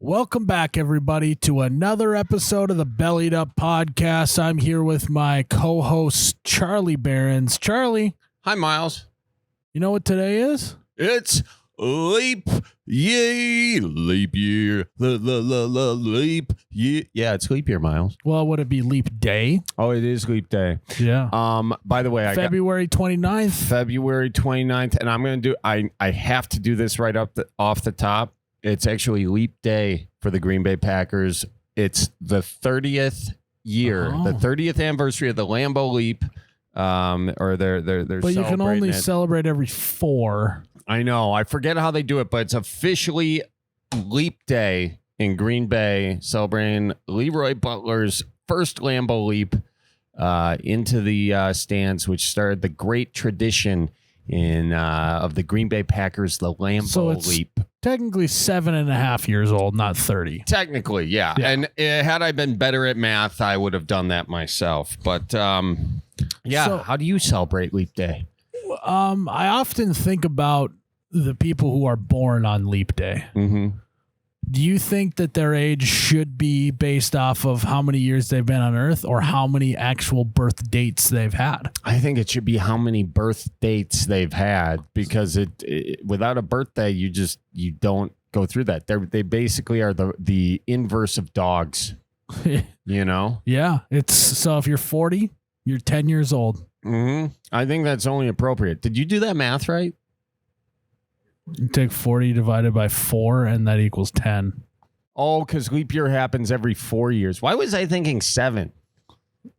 Welcome back, everybody, to another episode of the Bellied Up Podcast. I'm here with my co-host, Charlie Berens. Charlie. Hi, Miles. You know what today is? It's leap year. Leap year. Leap year. Yeah, it's leap year, Miles. Well, would it be leap day? Oh, it is leap day. Yeah. By the way, February 29th. February 29th, and I'm going to do, I have to do this right off the top. It's actually leap day for the Green Bay Packers. It's the 30th year, the 30th anniversary of the Lambeau Leap. Or they're but you can only celebrate every 4. I know. I forget how they do it, but it's officially Leap Day in Green Bay, celebrating Leroy Butler's first Lambeau Leap into the stands, which started the great tradition of the Green Bay Packers, the Lambeau Leap. Technically 7.5 years old, not 30. Technically, yeah. And had I been better at math, I would have done that myself. But yeah, so, how do you celebrate Leap Day? I often think about the people who are born on Leap Day. Mm-hmm. Do you think that their age should be based off of how many years they've been on Earth or how many actual birth dates they've had? I think it should be how many birth dates they've had, because it without a birthday, you don't go through that. They basically are the inverse of dogs, you know? Yeah. So if you're 40, you're 10 years old. Mm-hmm. I think that's only appropriate. Did you do that math right? You take 40 divided by 4, and that equals 10. Oh, because leap year happens every 4 years. Why was I thinking 7?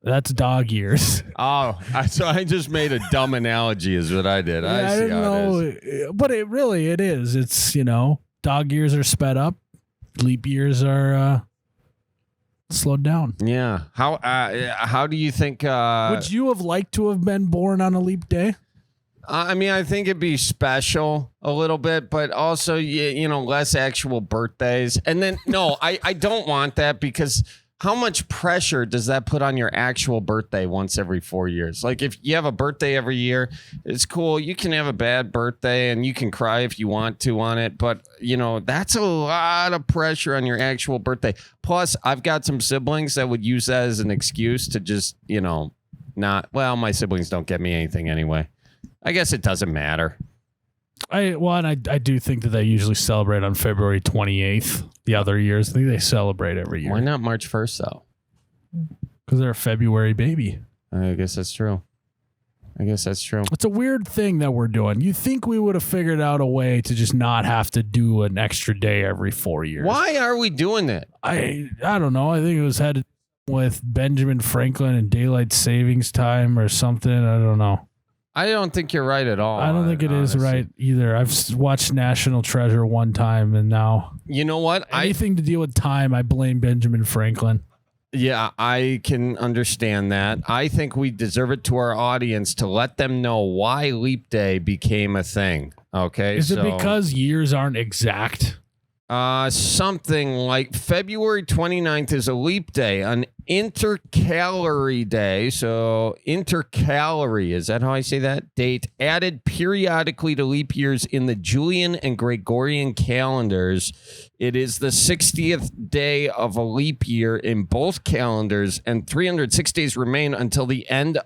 That's dog years. Oh, so I just made a dumb analogy is what I did. Yeah, I didn't know, but it is. It's, dog years are sped up. Leap years are slowed down. Yeah. How do you think... would you have liked to have been born on a leap day? I mean, I think it'd be special a little bit, but also, less actual birthdays. And then, no, I don't want that, because how much pressure does that put on your actual birthday once every 4 years? Like, if you have a birthday every year, it's cool. You can have a bad birthday and you can cry if you want to on it. But, that's a lot of pressure on your actual birthday. Plus, I've got some siblings that would use that as an excuse to just, my siblings don't get me anything anyway. I guess it doesn't matter. I do think that they usually celebrate on February 28th. The other years, I think they celebrate every year. Why not March 1st, though? Because they're a February baby. I guess that's true. It's a weird thing that we're doing. You think we would have figured out a way to just not have to do an extra day every 4 years. Why are we doing that? I don't know. I think it was had to do with Benjamin Franklin and daylight savings time or something. I don't know. I don't think you're right at all. I don't think it is right either. I've watched National Treasure one time, and now... You know what? Anything to deal with time, I blame Benjamin Franklin. Yeah, I can understand that. I think we deserve it to our audience to let them know why Leap Day became a thing. Okay? Is it because years aren't exact? Something like February 29th is a leap day, an intercalary day. So intercalary, is that how I say that? Date added periodically to leap years in the Julian and Gregorian calendars. It is the 60th day of a leap year in both calendars, and 306 days remain until the end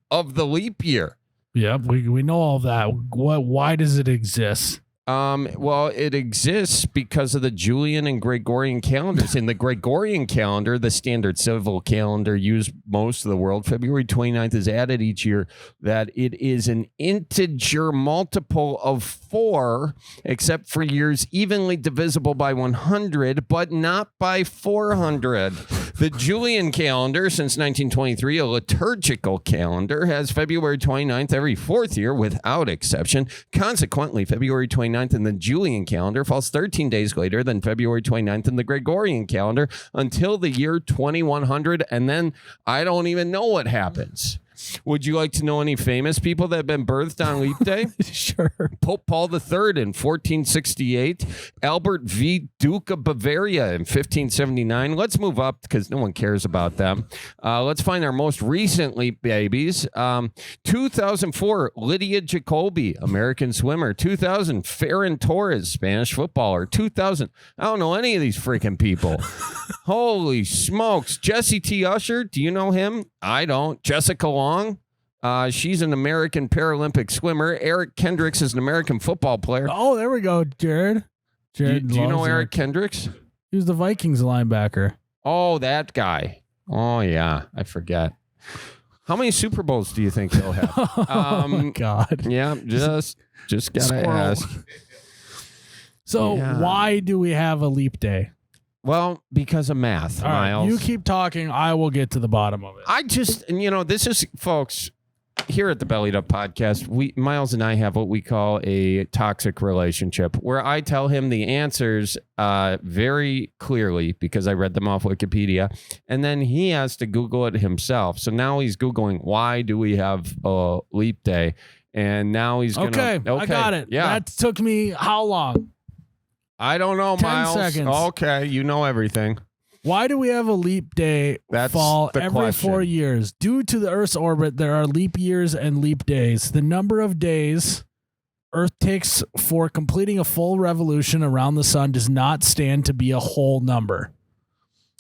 of the leap year. Yeah, we know all that. Why does it exist? Well, it exists because of the Julian and Gregorian calendars. In the Gregorian calendar, the standard civil calendar used most of the world, February 29th is added each year, that it is an integer multiple of 4, except for years evenly divisible by 100, but not by 400. The Julian calendar, since 1923, a liturgical calendar, has February 29th every 4th year without exception. Consequently, February 29th in the Julian calendar falls 13 days later than February 29th in the Gregorian calendar until the year 2100, and then I don't even know what happens. Would you like to know any famous people that have been birthed on Leap Day? Sure. Pope Paul III in 1468. Albert V. Duke of Bavaria in 1579. Let's move up because no one cares about them. Let's find our most recent Leap babies. 2004, Lydia Jacoby, American swimmer. 2000, Ferran Torres, Spanish footballer. 2000, I don't know any of these freaking people. Holy smokes. Jesse T. Usher, do you know him? I don't. Jessica Long, she's an American Paralympic swimmer. Eric Kendricks is an American football player. Oh, there we go, Jared. Do you know Eric Kendricks? He was the Vikings linebacker. Oh, that guy. Oh, yeah. I forget. How many Super Bowls do you think he'll have? Oh, my God. Yeah, just gotta ask. So why do we have a Leap Day? Well, because of math, All Miles. right, you keep talking. I will get to the bottom of it. This is, folks, here at the Bellied Up Podcast, Miles and I have what we call a toxic relationship where I tell him the answers very clearly because I read them off Wikipedia, and then he has to Google it himself. So now he's Googling, why do we have a Leap Day? And now he's going to... Okay, I got it. Yeah. That took me how long? I don't know, 10 Miles. seconds. Okay, you know everything. Why do we have a leap day fall every question. 4 years? Due to the Earth's orbit, there are leap years and leap days. The number of days Earth takes for completing a full revolution around the sun does not stand to be a whole number.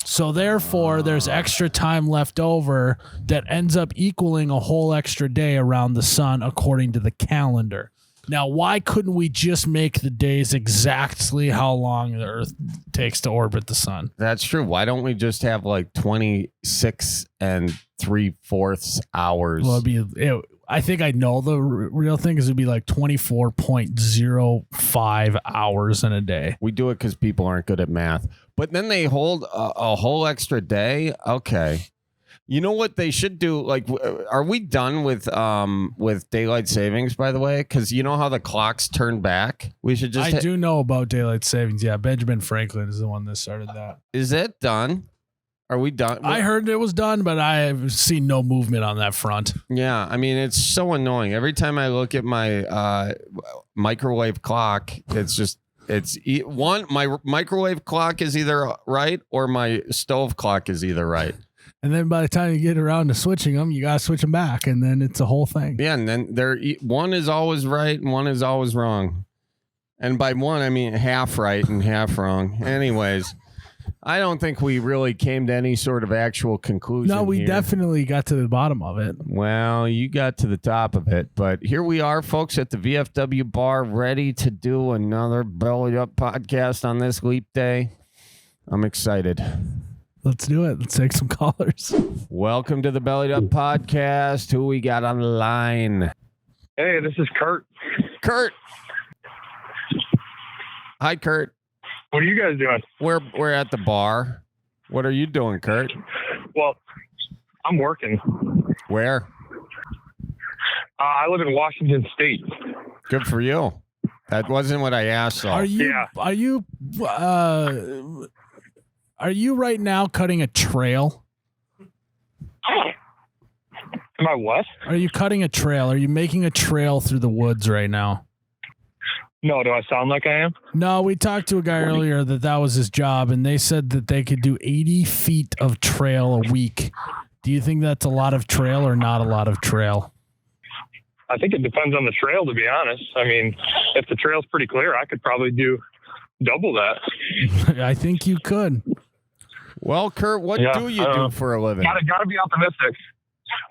So therefore, there's extra time left over that ends up equaling a whole extra day around the sun according to the calendar. Now, why couldn't we just make the days exactly how long the Earth takes to orbit the sun? That's true. Why don't we just have like 26 3/4 hours? Well, I think I know the real thing is it'd be like 24.05 hours in a day. We do it because people aren't good at math. But then they hold a whole extra day. Okay. You know what they should do? Like, are we done with daylight savings, by the way? Because you know how the clocks turn back? We should just... I do know about daylight savings. Yeah, Benjamin Franklin is the one that started that. Is it done? Are we done? I heard it was done, but I have seen no movement on that front. Yeah, I mean, it's so annoying. Every time I look at my microwave clock, my microwave clock is either right or my stove clock is either right. And then by the time you get around to switching them, you got to switch them back. And then it's a whole thing. Yeah. And then one is always right and one is always wrong. And by one, I mean half right and half wrong. Anyways, I don't think we really came to any sort of actual conclusion. No, we here. definitely got to the bottom of it. Well, you got to the top of it. But here we are, folks, at the VFW bar, ready to do another Belly Up podcast on this Leap Day. I'm excited. Let's do it. Let's take some callers. Welcome to the Bellied Up Podcast. Who we got on the line? Hey, this is Kurt. Kurt. Hi, Kurt. What are you guys doing? We're at the bar. What are you doing, Kurt? Well, I'm working. Where? I live in Washington State. Good for you. That wasn't what I asked, though. Are you right now cutting a trail? Am I what? Are you cutting a trail? Are you making a trail through the woods right now? No, do I sound like I am? No, we talked to a guy earlier that was his job, and they said that they could do 80 feet of trail a week. Do you think that's a lot of trail or not a lot of trail? I think it depends on the trail, to be honest. I mean, if the trail's pretty clear, I could probably do double that. I think you could. Well, Kurt, what do you do for a living? Gotta be optimistic.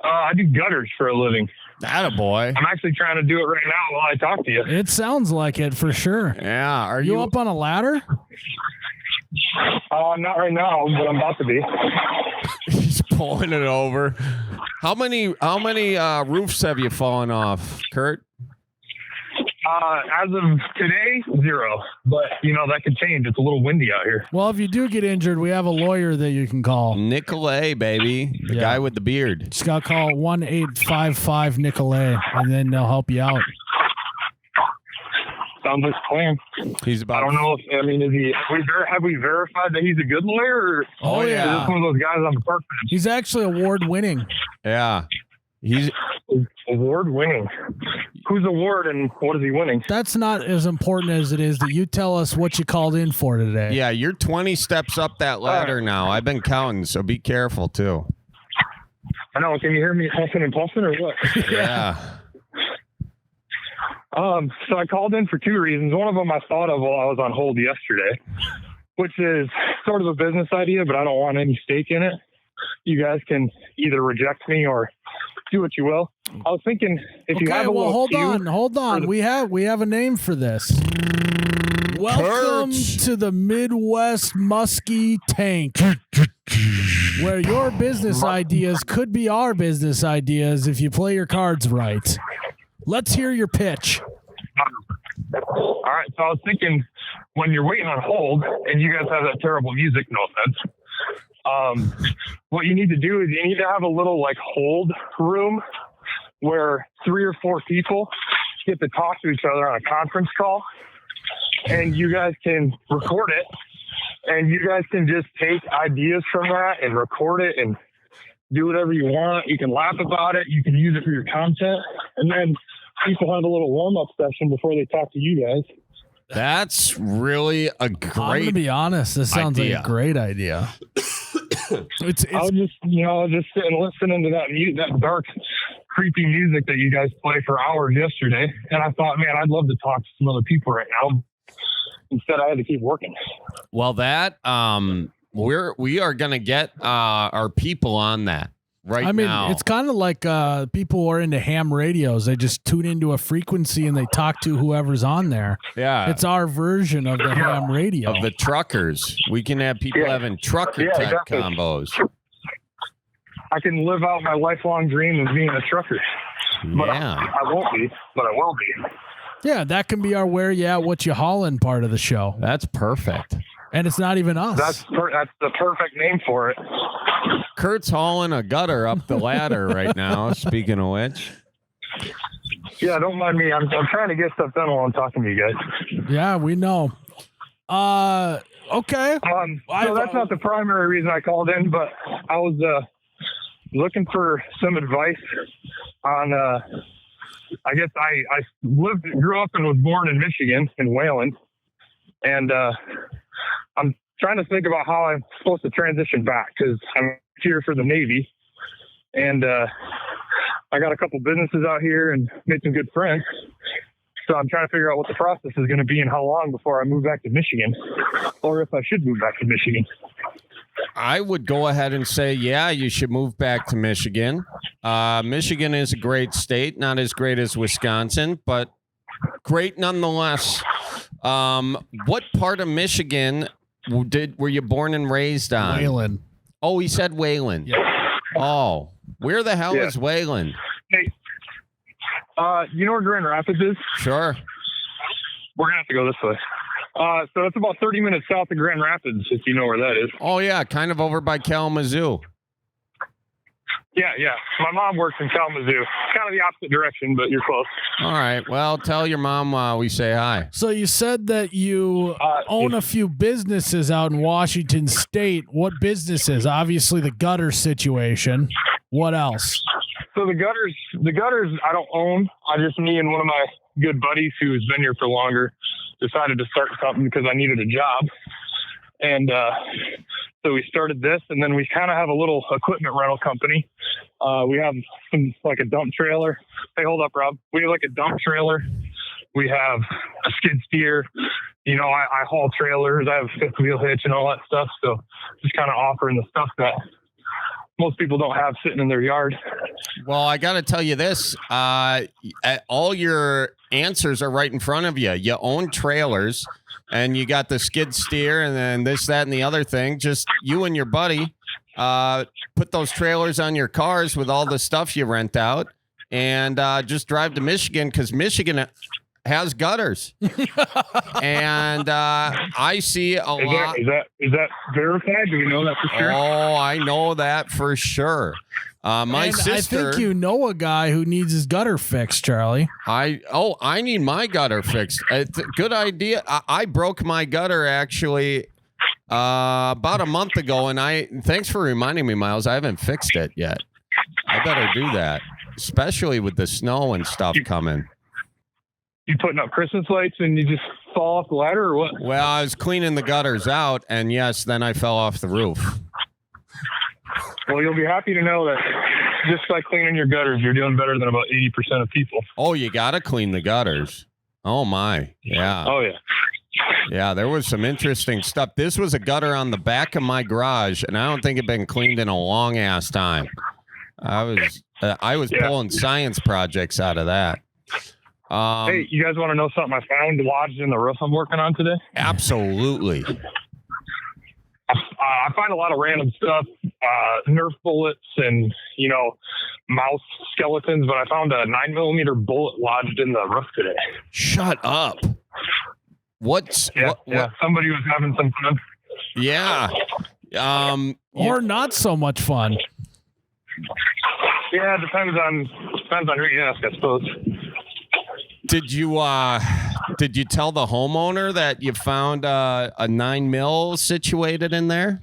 I do gutters for a living. Attaboy. I'm actually trying to do it right now while I talk to you. It sounds like it for sure. Yeah. Are you up on a ladder? Not right now, but I'm about to be. He's pulling it over. How many roofs have you fallen off, Kurt? As of today, 0. But, that could change. It's a little windy out here. Well, if you do get injured, we have a lawyer that you can call. Nicolay, baby. The guy with the beard. Just got to call 1-855-Nicolay, and then they'll help you out. Sounds like a plan. I don't know if, is he, have we verified that he's a good lawyer? Or yeah. is this one of those guys on the park bench? He's actually award-winning. Yeah. He's Award winning. Who's award and what is he winning? That's not as important as it is that you tell us what you called in for today. yeah, you're 20 steps up that ladder now. I've been counting, so be careful too. I know. Can you hear me huffing and puffing or what? Yeah. So I called in for two reasons. One of them I thought of while I was on hold yesterday, which is sort of a business idea, but I don't want any stake in it. You guys can either reject me or do what you will. I was thinking if you have a little hold on. We have a name for this. Welcome to the Midwest Muskie Tank, where your business ideas could be our business ideas if you play your cards right. Let's hear your pitch. All right. So I was thinking when you're waiting on hold and you guys have that terrible music, no offense, what you need to do is you need to have a little like hold room where 3 or 4 people get to talk to each other on a conference call, and you guys can record it, and you guys can just take ideas from that and record it and do whatever you want. You can laugh about it. You can use it for your content, and then people have a little warm-up session before they talk to you guys. That's really a great I'm gonna be honest. This sounds idea. like a great idea. I was just, just sitting listening to that dark, creepy music that you guys play for hours yesterday, and I thought, man, I'd love to talk to some other people right now. Instead, I had to keep working. Well, that we are gonna get our people on that right now. It's kind of like people who are into ham radios. They just tune into a frequency and they talk to whoever's on there. Yeah, it's our version of the ham radio. Of the truckers. We can have people having trucker type combos. I can live out my lifelong dream of being a trucker. But I won't be, but I will be. Yeah, that can be our where you at, what you haulin' part of the show. That's perfect. And it's not even us. That's the perfect name for it. Kurt's hauling a gutter up the ladder right now, speaking of which. Yeah, don't mind me. I'm trying to get stuff done while I'm talking to you guys. Yeah, we know. Okay. So that's not the primary reason I called in, but I was looking for some advice on I guess I grew up and was born in Michigan, in Wayland, and I'm trying to think about how I'm supposed to transition back because I'm here for the Navy, and I got a couple businesses out here and made some good friends. So I'm trying to figure out what the process is going to be and how long before I move back to Michigan, or if I should move back to Michigan. I would go ahead and say, yeah, you should move back to Michigan. Michigan is a great state, not as great as Wisconsin, but great nonetheless. What part of Michigan were you born and raised on? Wayland. Oh, he said Wayland. Yeah. Oh, where the hell is Wayland? Hey, you know where Grand Rapids is? Sure. We're going to have to go this way. So it's about 30 minutes south of Grand Rapids, if you know where that is. Oh, yeah, kind of over by Kalamazoo. Yeah. My mom works in Kalamazoo. Kind of the opposite direction, but you're close. All right. Well, tell your mom we say hi. So you said that you own a few businesses out in Washington State. What businesses? Obviously the gutter situation. What else? So the gutters I don't own. I just, me and one of my good buddies who's been here for longer decided to start something because I needed a job. And so we started this, and then we kind of have a little equipment rental company. We have like a dump trailer. Hey, hold up, Rob. We have like a dump trailer. We have a skid steer. I haul trailers. I have a fifth wheel hitch and all that stuff. So just kind of offering the stuff that most people don't have sitting in their yard. Well, I got to tell you this. All your answers are right in front of you. You own trailers, and you got the skid steer, and then this, that, and the other thing. Just you and your buddy put those trailers on your cars with all the stuff you rent out, and just drive to Michigan because Michigan has gutters. And I see a lot. Is that verified? Do we know that for sure? Oh, I know that for sure. My sister. I think you know a guy who needs his gutter fixed, Charlie. I need my gutter fixed. Good idea. I broke my gutter actually about a month ago, and thanks for reminding me, Miles. I haven't fixed it yet. I better do that. especially with the snow and stuff coming. You putting up Christmas lights and you just fall off the ladder or what? Well, I was cleaning the gutters out, and yes, then I fell off the roof. Well, you'll be happy to know that just by cleaning your gutters, you're doing better than about 80% of people. Oh, you got to clean the gutters. Oh, my. Yeah. Oh, yeah. Yeah, there was some interesting stuff. This was a gutter on the back of my garage, and I don't think it had been cleaned in a long-ass time. I was pulling science projects out of that. Hey, you guys want to know something I found lodged in the roof I'm working on today? Absolutely. I find a lot of random stuff, Nerf bullets and, mouse skeletons, but I found a 9mm bullet lodged in the roof today. Shut up. What? Somebody was having some fun. Yeah. Or not so much fun. Yeah, it depends on who you ask, I suppose. Did you tell the homeowner that you found a 9mm situated in there?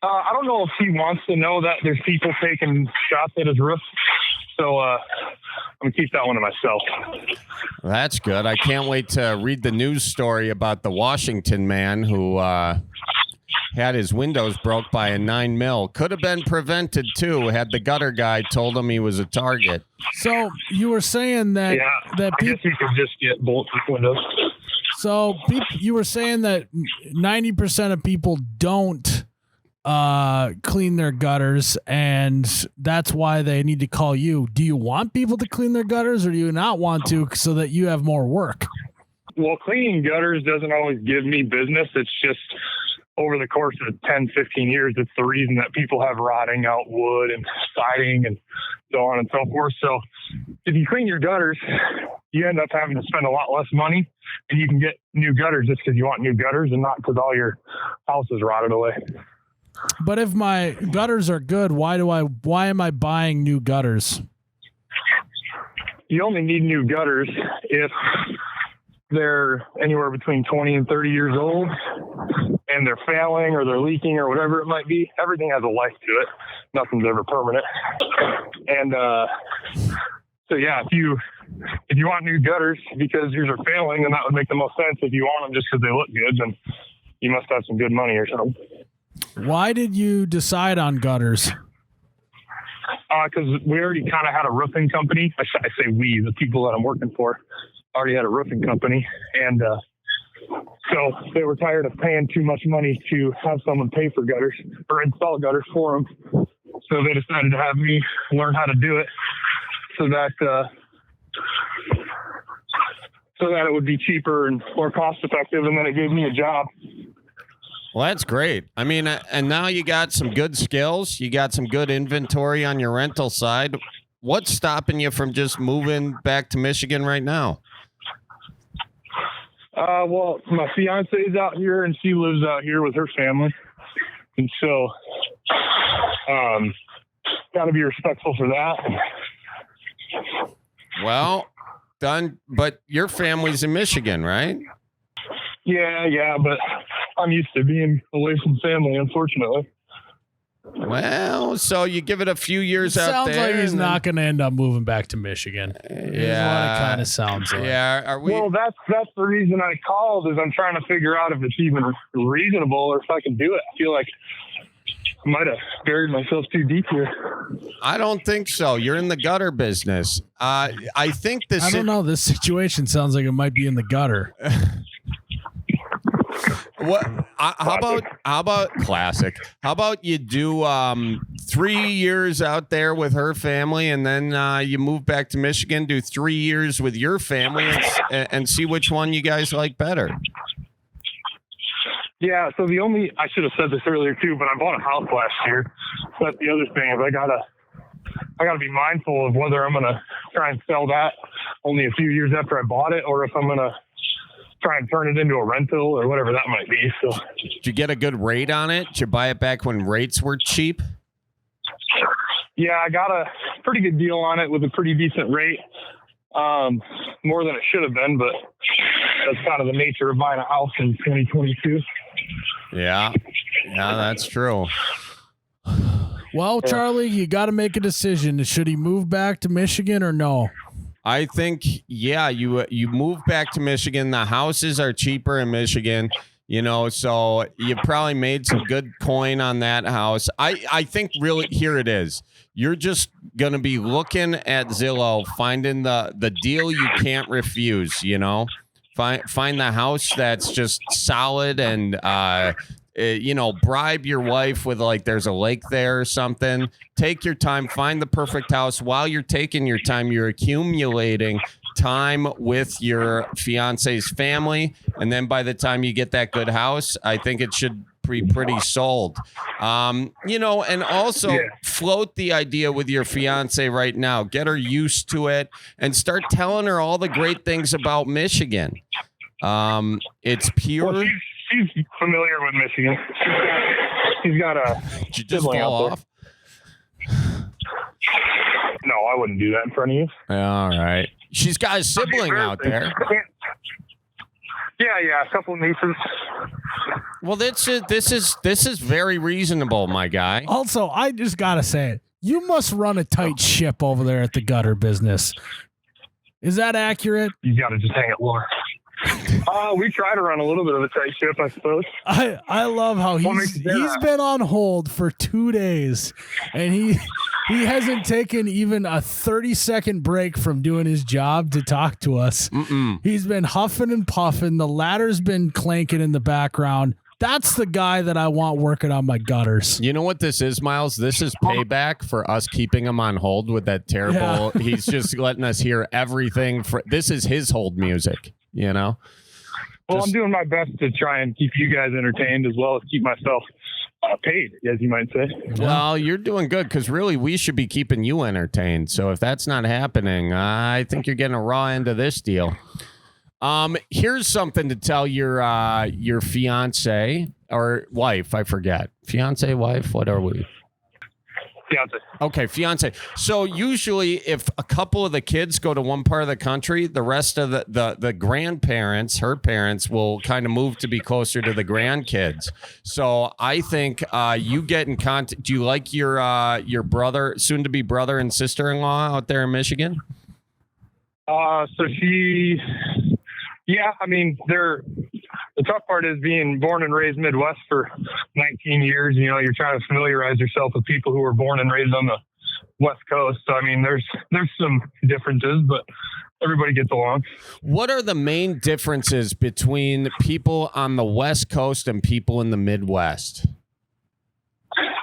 I don't know if he wants to know that there's people taking shots at his roof. So I'm going to keep that one to myself. That's good. I can't wait to read the news story about the Washington man who had his windows broke by a 9mm. Could have been prevented, too, had the gutter guy told him he was a target. So you were saying that... I guess you could just get bulletproof windows. So you were saying that 90% of people don't clean their gutters, and that's why they need to call you. Do you want people to clean their gutters, or do you not want to so that you have more work? Well, cleaning gutters doesn't always give me business. It's just over the course of 10, 15 years, it's the reason that people have rotting out wood and siding and so on and so forth. So if you clean your gutters, you end up having to spend a lot less money, and you can get new gutters just because you want new gutters and not because all your house is rotted away. But if my gutters are good, why am I buying new gutters? You only need new gutters if they're anywhere between 20 and 30 years old and they're failing or they're leaking or whatever it might be. Everything has a life to it. Nothing's ever permanent. And so, yeah, if you want new gutters because yours are failing, then that would make the most sense. If you want them just because they look good, then you must have some good money or something. Why did you decide on gutters? Because we already kind of had a roofing company. I say we, the people that I'm working for, already had a roofing company. And so they were tired of paying too much money to have someone pay for gutters or install gutters for them. So they decided to have me learn how to do it so that it would be cheaper and more cost effective. And then it gave me a job. Well, that's great. I mean, and now you got some good skills. You got some good inventory on your rental side. What's stopping you from just moving back to Michigan right now? Well, my fiance is out here and she lives out here with her family. And so, got to be respectful for that. Well, done. But your family's in Michigan, right? Yeah, but I'm used to being away from family, unfortunately. Well, so you give it a few years out there. Sounds like he's not going to end up moving back to Michigan. Yeah, is what it kind of sounds like. Yeah, are we? Well, that's the reason I called, is I'm trying to figure out if it's even reasonable or if I can do it. I feel like I might have buried myself too deep here. I don't think so. You're in the gutter business. I think this. I don't know. This situation sounds like it might be in the gutter. What? How about classic? How about you do 3 years out there with her family, and then you move back to Michigan, do 3 years with your family, and see which one you guys like better. Yeah. So I should have said this earlier too, but I bought a house last year. So that's the other thing, is I gotta be mindful of whether I'm gonna try and sell that only a few years after I bought it, or if I'm gonna try and turn it into a rental or whatever that might be. So, did you get a good rate on it? Did you buy it back when rates were cheap? Yeah, I got a pretty good deal on it with a pretty decent rate. More than it should have been, but that's kind of the nature of buying a house in 2022. Yeah, that's true. Well, Charlie, you got to make a decision. Should he move back to Michigan or no? I think, yeah, you move back to Michigan. The houses are cheaper in Michigan, so you probably made some good coin on that house. I think really here it is. You're just going to be looking at Zillow, finding the deal you can't refuse, Find the house that's just solid and bribe your wife with there's a lake there or something. Take your time, find the perfect house. While you're taking your time, you're accumulating time with your fiance's family. And then by the time you get that good house, I think it should be pretty sold. And also float the idea with your fiance right now. Get her used to it and start telling her all the great things about Michigan. It's pure. Well, she's familiar with Michigan. She's got a Did you just fall off? No, I wouldn't do that in front of you. All right. She's got a sibling out there. Yeah, a couple of nieces. Well, this is very reasonable, my guy. Also, I just gotta say it. You must run a tight ship over there at the gutter business. Is that accurate? You gotta just hang it lower. We try to run a little bit of a tight ship, I suppose. I love how he's been on hold for 2 days, and he hasn't taken even a 30-second break from doing his job to talk to us. He's been huffing and puffing. The ladder's been clanking in the background. That's the guy that I want working on my gutters. You know what this is, Miles? This is payback for us keeping him on hold with that terrible. Yeah. He's just letting us hear everything. This is his hold music. Well, I'm doing my best to try and keep you guys entertained as well as keep myself paid, as you might say. Well, you're doing good because really we should be keeping you entertained. So if that's not happening, I think you're getting a raw end of this deal. Here's something to tell your fiance or wife. I forget. Fiance, wife, what are we? Fiance. Okay, fiance. So usually if a couple of the kids go to one part of the country, the rest of the grandparents, her parents, will kind of move to be closer to the grandkids. So I think you get in contact. Do you like your brother, soon to be brother and sister-in-law out there in Michigan? The tough part is being born and raised Midwest for 19 years. You're trying to familiarize yourself with people who were born and raised on the West Coast. So, there's some differences, but everybody gets along. What are the main differences between people on the West Coast and people in the Midwest?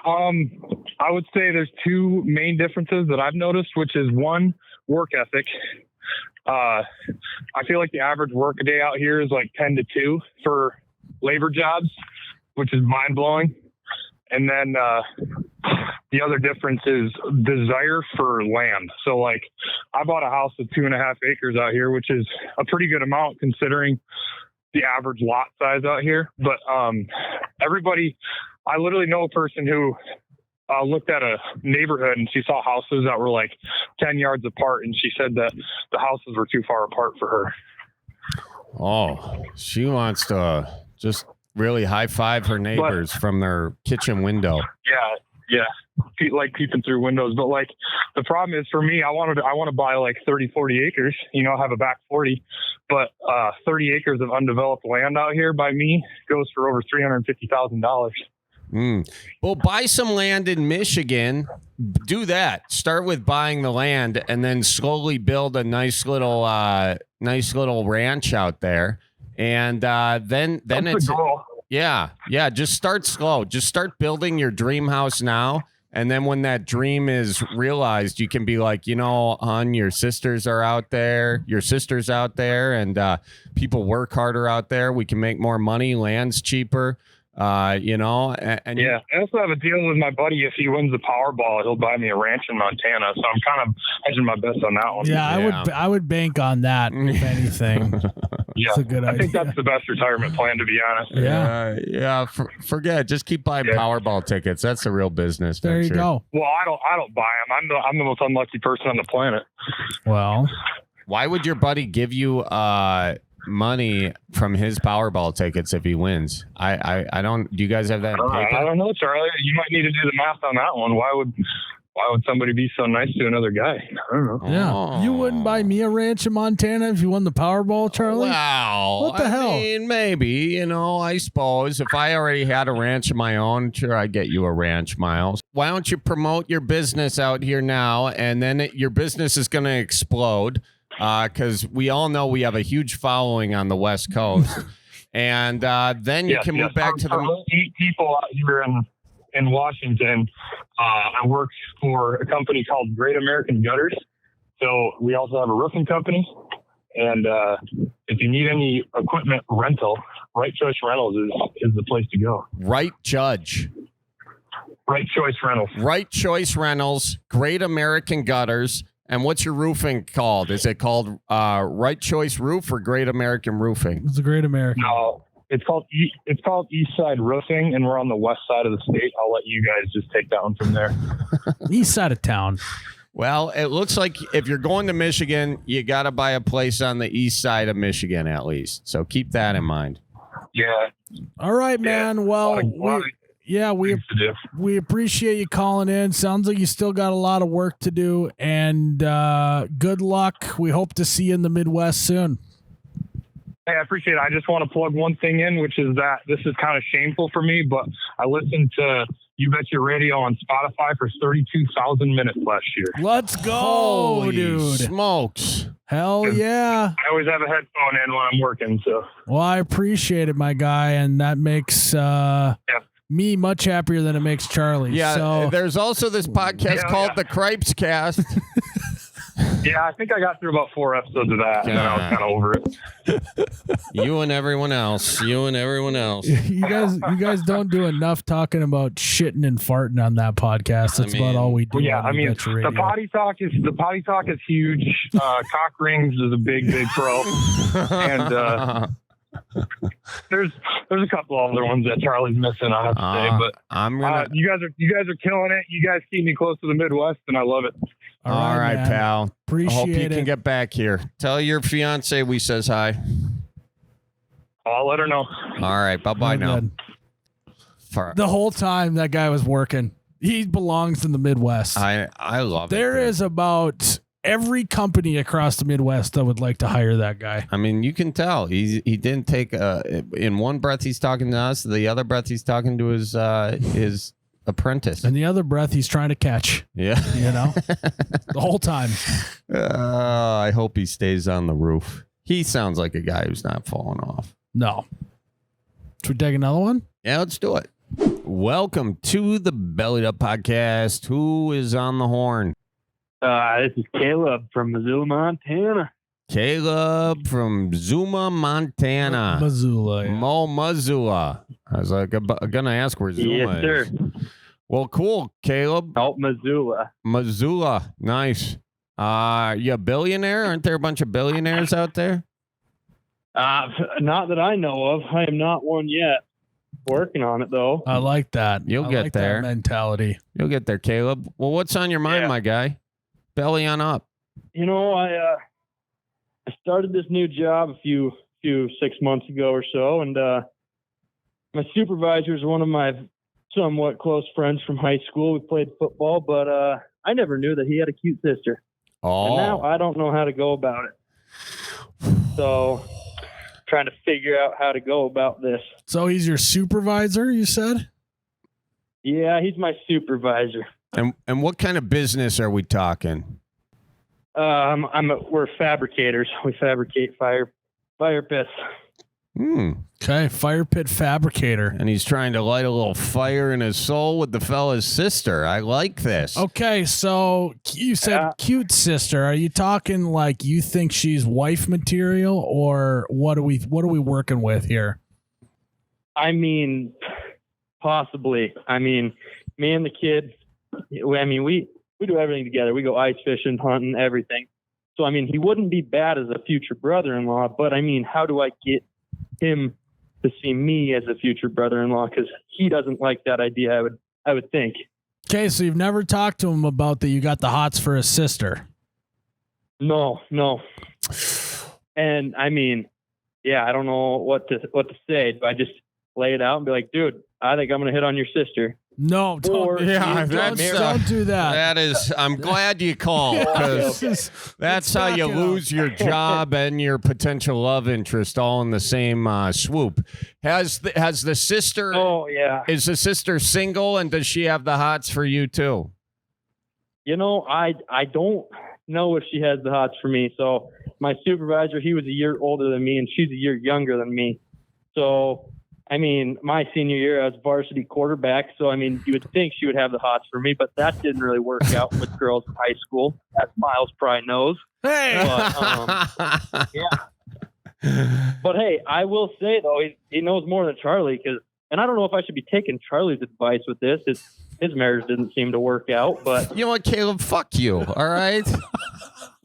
I would say there's two main differences that I've noticed, which is one, work ethic. I feel like the average work a day out here is like 10 to 2 for labor jobs, which is mind blowing. And then, the other difference is desire for land. So I bought a house with 2.5 acres out here, which is a pretty good amount considering the average lot size out here. But, I literally know a person who, looked at a neighborhood and she saw houses that were 10 yards apart, and she said that the houses were too far apart for her. Oh, she wants to just really high five her neighbors from their kitchen window. Yeah. Peeping through windows. But the problem is for me, I want to buy 30, 40 acres, have a back 40, but 30 acres of undeveloped land out here by me goes for over $350,000. Well, buy some land in Michigan. Do that. Start with buying the land, and then slowly build a nice little ranch out there. And then it's cool. Yeah. Just start slow. Just start building your dream house now. And then when that dream is realized, you can be like, hon, your sisters are out there. Your sister's out there, and people work harder out there. We can make more money. Land's cheaper. And yeah, I also have a deal with my buddy. If he wins the Powerball, he'll buy me a ranch in Montana. So I'm kind of hedging my bets on that one. Yeah, I would bank on that if anything. Yeah, it's a good idea. I think that's the best retirement plan, to be honest. Yeah. Forget it. Just keep buying Powerball tickets. That's the real business. There you go. Well, I don't buy them. I'm the most unlucky person on the planet. Well, why would your buddy give you money from his Powerball tickets if he wins. I don't. Do you guys have that in I paper? don't know, Charlie. You might need to do the math on that one. Why would somebody be so nice to another guy? I don't know. Yeah. You wouldn't buy me a ranch in Montana if you won the Powerball, Charlie? Wow. What the hell? I mean, maybe, I suppose if I already had a ranch of my own, sure, I'd get you a ranch, Miles. Why don't you promote your business out here now, and then your business is going to explode because we all know we have a huge following on the West Coast. And then you can move back to the... 8 people out here in Washington. I work for a company called Great American Gutters. So we also have a roofing company. And if you need any equipment rental, Right Choice Rentals is the place to go. Right Choice Rentals. Right Choice Rentals, Great American Gutters. And what's your roofing called? Is it called Right Choice Roof or Great American Roofing? It's a Great American. No, it's called East Side Roofing, and we're on the west side of the state. I'll let you guys just take that one from there. East side of town. Well, it looks like if you're going to Michigan, you got to buy a place on the east side of Michigan at least. So keep that in mind. Yeah. All right, man. Well, we appreciate you calling in. Sounds like you still got a lot of work to do, and good luck. We hope to see you in the Midwest soon. Hey, I appreciate it. I just want to plug one thing in, which is that this is kind of shameful for me, but I listened to You Bet Your Radio on Spotify for 32,000 minutes last year. Let's go, Holy dude. Smokes. Hell yeah. I always have a headphone in when I'm working, so. Well, I appreciate it, my guy, and that makes me much happier than it makes Charlie. Yeah, so. There's also this podcast called The Cripes Cast. Yeah, I think I got through about 4 episodes of that, and then I was kind of over it. You and everyone else. You guys don't do enough talking about shitting and farting on that podcast. That's about all we do. Well, yeah, the potty talk is huge. Cock rings is a big pro, and there's a couple other ones that Charlie's missing, I have to say, but you guys are killing it. You guys keep me close to the Midwest, and I love it. All right, pal. Appreciate I hope you it. can get back here. Tell your fiance we says hi. I'll let her know. All right, bye now. The whole time that guy was working, he belongs in the Midwest. I love it. There is about every company across the Midwest that would like to hire that guy. I mean, you can tell he didn't take in one breath he's talking to us, the other breath he's talking to his apprentice, and the other breath he's trying to catch. Yeah, the whole time. I hope he stays on the roof. He sounds like a guy who's not falling off. No. Should we take another one? Yeah, let's do it. Welcome to the Bellied Up Podcast. Who is on the horn? This is Caleb from Missoula, Montana. Caleb from Zuma, Montana. Missoula. Yeah. Missoula. I was like, gonna ask where Zuma yes, sir. is. Well, cool, Caleb. Oh, Missoula. Missoula. Nice. You a billionaire? Aren't there a bunch of billionaires out there? Not that I know of. I am not one yet. Working on it, though. I like that. You'll get there. That mentality. You'll get there, Caleb. Well, what's on your mind, my guy? Belly on up. I started this new job a few 6 months ago or so, and my supervisor is one of my somewhat close friends from high school. We played football, but I never knew that he had a cute sister. Oh. And now I don't know how to go about it. So, trying to figure out how to go about this. So he's your supervisor, you said? Yeah, he's my supervisor. And what kind of business are we talking? We're fabricators. We fabricate fire pits. Okay, fire pit fabricator. And he's trying to light a little fire in his soul with the fella's sister. I like this. Okay, so you said cute sister. Are you talking like you think she's wife material, or what are we working with here? I mean, possibly. I mean, me and the kid. I mean, we do everything together. We go ice fishing, hunting, everything. So I mean, he wouldn't be bad as a future brother-in-law. But I mean, how do I get him to see me as a future brother-in-law? Because he doesn't like that idea. I would think. Okay, so you've never talked to him about that you got the hots for his sister. No. And I mean, yeah, I don't know what to say. Do I just lay it out and be like, dude, I think I'm going to hit on your sister? No, don't, don't do that. That is, I'm glad you called, because that's how you lose your job and your potential love interest all in the same swoop. Has the sister? Oh yeah. Is the sister single, and does she have the hots for you too? You know, I don't know if she has the hots for me. So my supervisor, he was a year older than me, and she's a year younger than me. So I mean, my senior year, I was varsity quarterback, so I mean, you would think she would have the hots for me, but that didn't really work out with girls in high school, as Miles probably knows. Hey, but, yeah. But hey, I will say though, he knows more than Charlie, and I don't know if I should be taking Charlie's advice with this. His marriage didn't seem to work out, but you know what, Caleb? Fuck you. All right.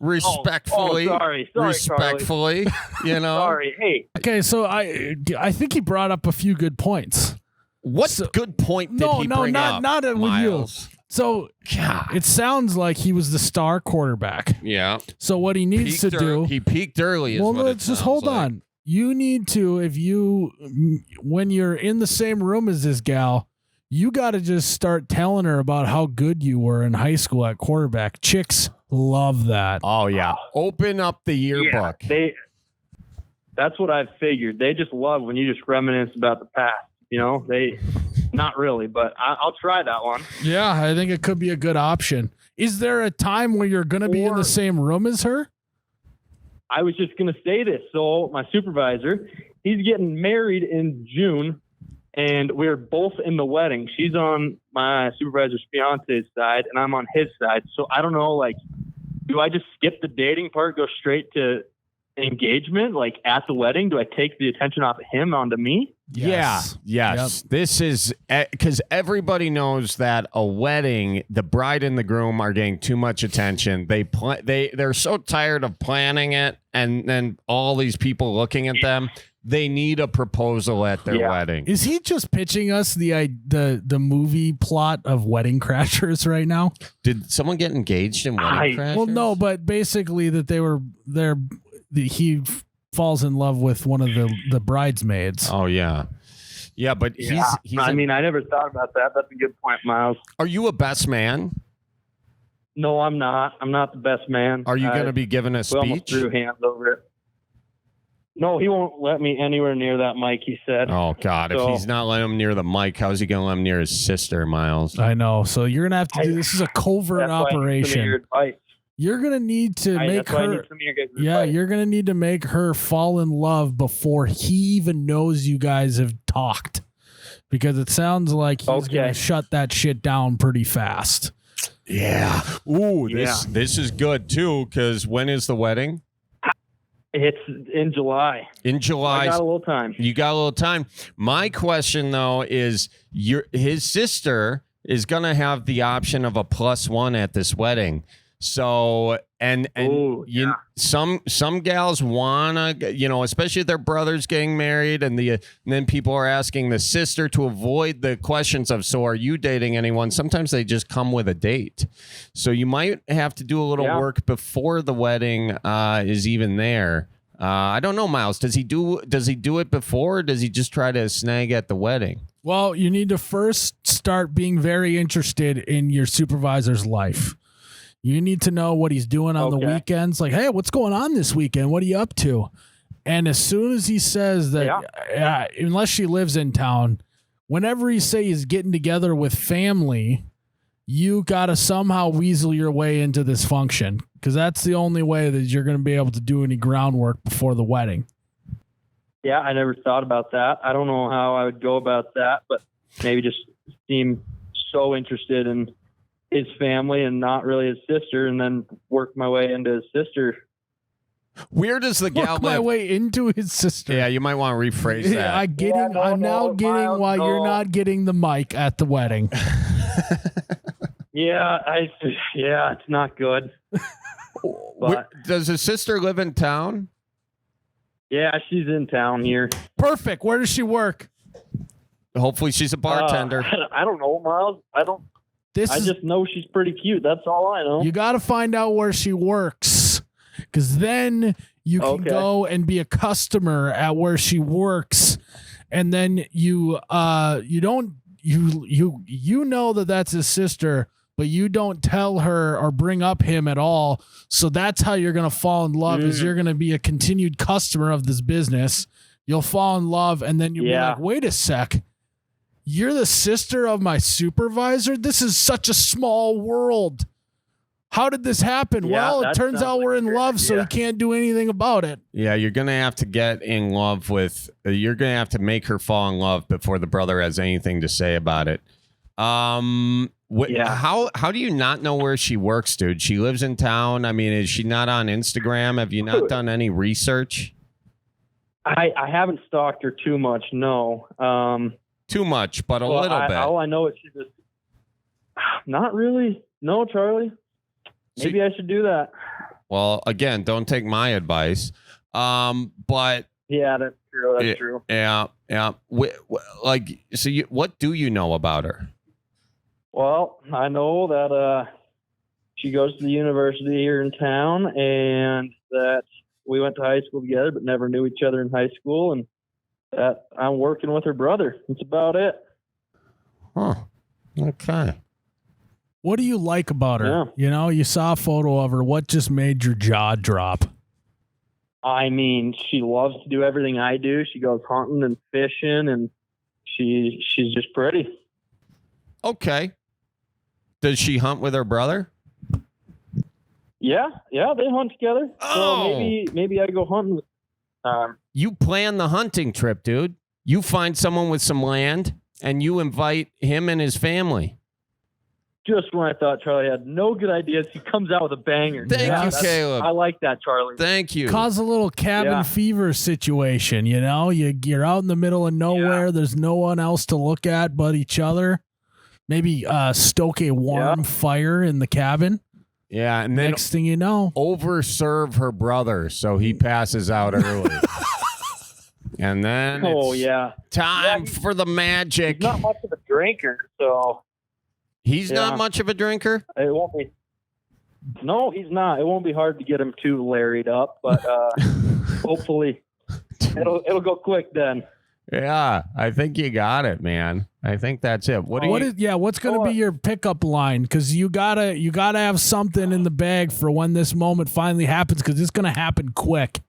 Respectfully, sorry, respectfully, you know. Sorry, hey. Okay, so I think he brought up a few good points. What good point did he bring up? Not with Miles? you. So it sounds like he was the star quarterback. Yeah. So what he needs to do, he peaked early. Well, let's just hold on. You need to, when you're in the same room as this gal, you got to just start telling her about how good you were in high school at quarterback. Chicks love that. Oh yeah. Open up the yearbook. Yeah, that's what I've figured. They just love when you just reminisce about the past. You know, not really, but I'll try that one. Yeah, I think it could be a good option. Is there a time where you're going to be in the same room as her? I was just going to say this. So my supervisor, he's getting married in June, and we're both in the wedding. She's on my supervisor's fiance's side, and I'm on his side. So I don't know, like, do I just skip the dating part, go straight to engagement, like at the wedding? Do I take the attention off of him onto me? Yes. Yeah. Yes. Yep. This is because everybody knows that a wedding, the bride and the groom are getting too much attention. They're so tired of planning it, and then all these people looking at them. They need a proposal at their wedding. Is he just pitching us the movie plot of Wedding Crashers right now? Did someone get engaged in Wedding Crashers? Well, no, but basically that he falls in love with one of the bridesmaids. Oh yeah, yeah. But he's I mean, I never thought about that. That's a good point, Miles. Are you a best man? No, I'm not. I'm not the best man. Are you going to be giving a speech? We almost threw hands over it. No, he won't let me anywhere near that mic, he said. Oh, God. If he's not letting him near the mic, how's he going to let him near his sister, Miles? I know. So you're going to have to do this. Is a covert operation. You're going to need to make her. You're going to need to make her fall in love before he even knows you guys have talked. Because it sounds like he's going to shut that shit down pretty fast. Yeah. Ooh, this is good, too, because when is the wedding? It's in July. In July. I got a little time. You got a little time. My question, though, is his sister is going to have the option of a +1 at this wedding. So, and some gals want to, especially if their brother's getting married, and then people are asking the sister to avoid the questions of, so are you dating anyone? Sometimes they just come with a date. So you might have to do a little work before the wedding is even there. I don't know, Miles. Does he do it before, or does he just try to snag at the wedding? Well, you need to first start being very interested in your supervisor's life. You need to know what he's doing on the weekends. Like, hey, what's going on this weekend? What are you up to? And as soon as he says that, unless she lives in town, whenever he say he's getting together with family, you got to somehow weasel your way into this function, because that's the only way that you're going to be able to do any groundwork before the wedding. Yeah, I never thought about that. I don't know how I would go about that, but maybe just seem so interested in his family and not really his sister, and then work my way into his sister. Where does the gal live? My way into his sister. Yeah, you might want to rephrase that. I'm now getting why you're not getting the mic at the wedding. It's not good. But, does his sister live in town? Yeah, she's in town here. Perfect. Where does she work? Hopefully she's a bartender. I don't know, Miles. I just know she's pretty cute. That's all I know. You got to find out where she works, because then You can Okay. go and be a customer at where she works, and then you don't you know that that's his sister, but you don't tell her or bring up him at all. So that's how you're gonna fall in love. Is you're gonna be a continued customer of this business. You'll fall in love, and then you'll be like, wait a sec. You're the sister of my supervisor? This is such a small world. How did this happen? Yeah, Well, it that turns sounds out like we're a in great love, so idea. he can't do anything about it. Yeah, you're gonna have to get in love with. You're gonna have to make her fall in love before the brother has anything to say about it. Yeah. How do you not know where she works, dude? She lives in town. I mean, is she not on Instagram? Have you not done any research? I haven't stalked her too much, no. Too much, but a Well, little bit. All I know is she just not really. No, Charlie. Maybe I should do that. Well, again, don't take my advice. But Yeah, that's true. That's true. yeah. What do you know about her? Well, I know that she goes to the university here in town, and that we went to high school together, but never knew each other in high school, and that I'm working with her brother. That's about it. Huh. Okay. What do you like about her? Yeah. You know, you saw a photo of her. What just made your jaw drop? I mean, she loves to do everything I do. She goes hunting and fishing, and she's just pretty. Okay. Does she hunt with her brother? Yeah, they hunt together. Oh. So maybe I go hunting with You plan the hunting trip, dude. You find someone with some land and you invite him and his family. just when I thought Charlie had no good ideas, he comes out with a banger. Thank you, that's- Caleb. I like that, Charlie. Thank you. Cause a little cabin Yeah. fever situation, you know? You're out in the middle of nowhere. There's no one else to look at but each other. Maybe stoke a warm fire in the cabin. Yeah, and then Next thing you know, overserve her brother so he passes out early. And then Oh, it's yeah. time Yeah, for the magic. He's not much of a drinker, so He's Yeah. not much of a drinker? it won't be. No, he's not. It won't be hard to get him too larried up, but hopefully it'll go quick then. Yeah, I think you got it, man. I think that's it. What's what's gonna be your pickup line? Because you gotta have something in the bag for when this moment finally happens, because it's gonna happen quick.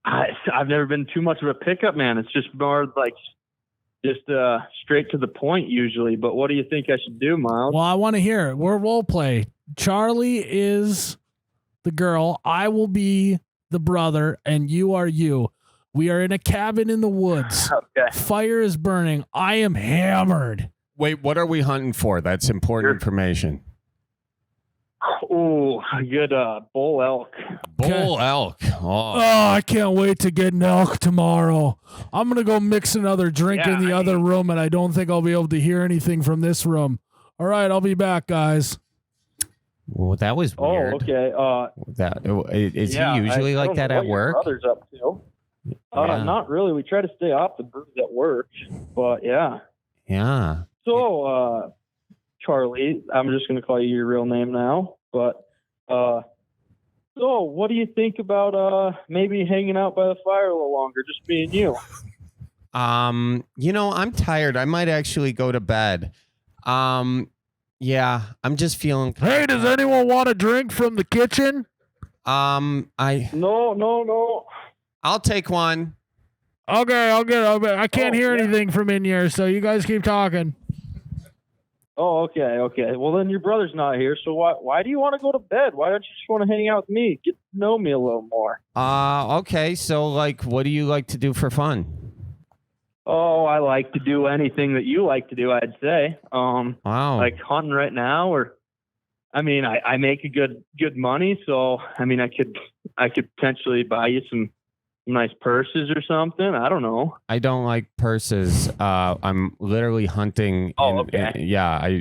I've never been too much of a pickup man. It's just more like just straight to the point usually. But what do you think I should do, Miles? Well, I want to hear it. We're role play. Charlie is the girl. I will be the brother, and you are you. We are in a cabin in the woods. Okay. Fire is burning. I am hammered. Wait, what are we hunting for? That's important information. Oh, a good bull elk. Bull elk. Oh, Oh, I can't wait to get an elk tomorrow. I'm going to go mix another drink in the other room, and I don't think I'll be able to hear anything from this room. All right, I'll be back, guys. well, that was Oh, weird. okay. Is he usually I like don't that know at what your work? brother's up to. Yeah. Not really. We try to stay off the booze at work, but yeah. Yeah. So, Charlie, I'm just going to call you your real name now, but, so what do you think about, maybe hanging out by the fire a little longer, just me and you? I'm tired. I might actually go to bed. Yeah, I'm just feeling. Hey, does anyone want a drink from the kitchen? No. I'll take one. Okay, I'll get it. I can't Oh, hear yeah. anything from in here, so you guys keep talking. Oh, okay. Well, then your brother's not here, so why do you want to go to bed? Why don't you just want to hang out with me? Get to know me a little more. Okay. So, what do you like to do for fun? Oh, I like to do anything that you like to do, I'd say. Wow. Like hunting right now, or I mean, I make a good money, so I mean, I could potentially buy you some nice purses or something. I don't know. I don't like purses. I'm literally hunting. Oh, okay.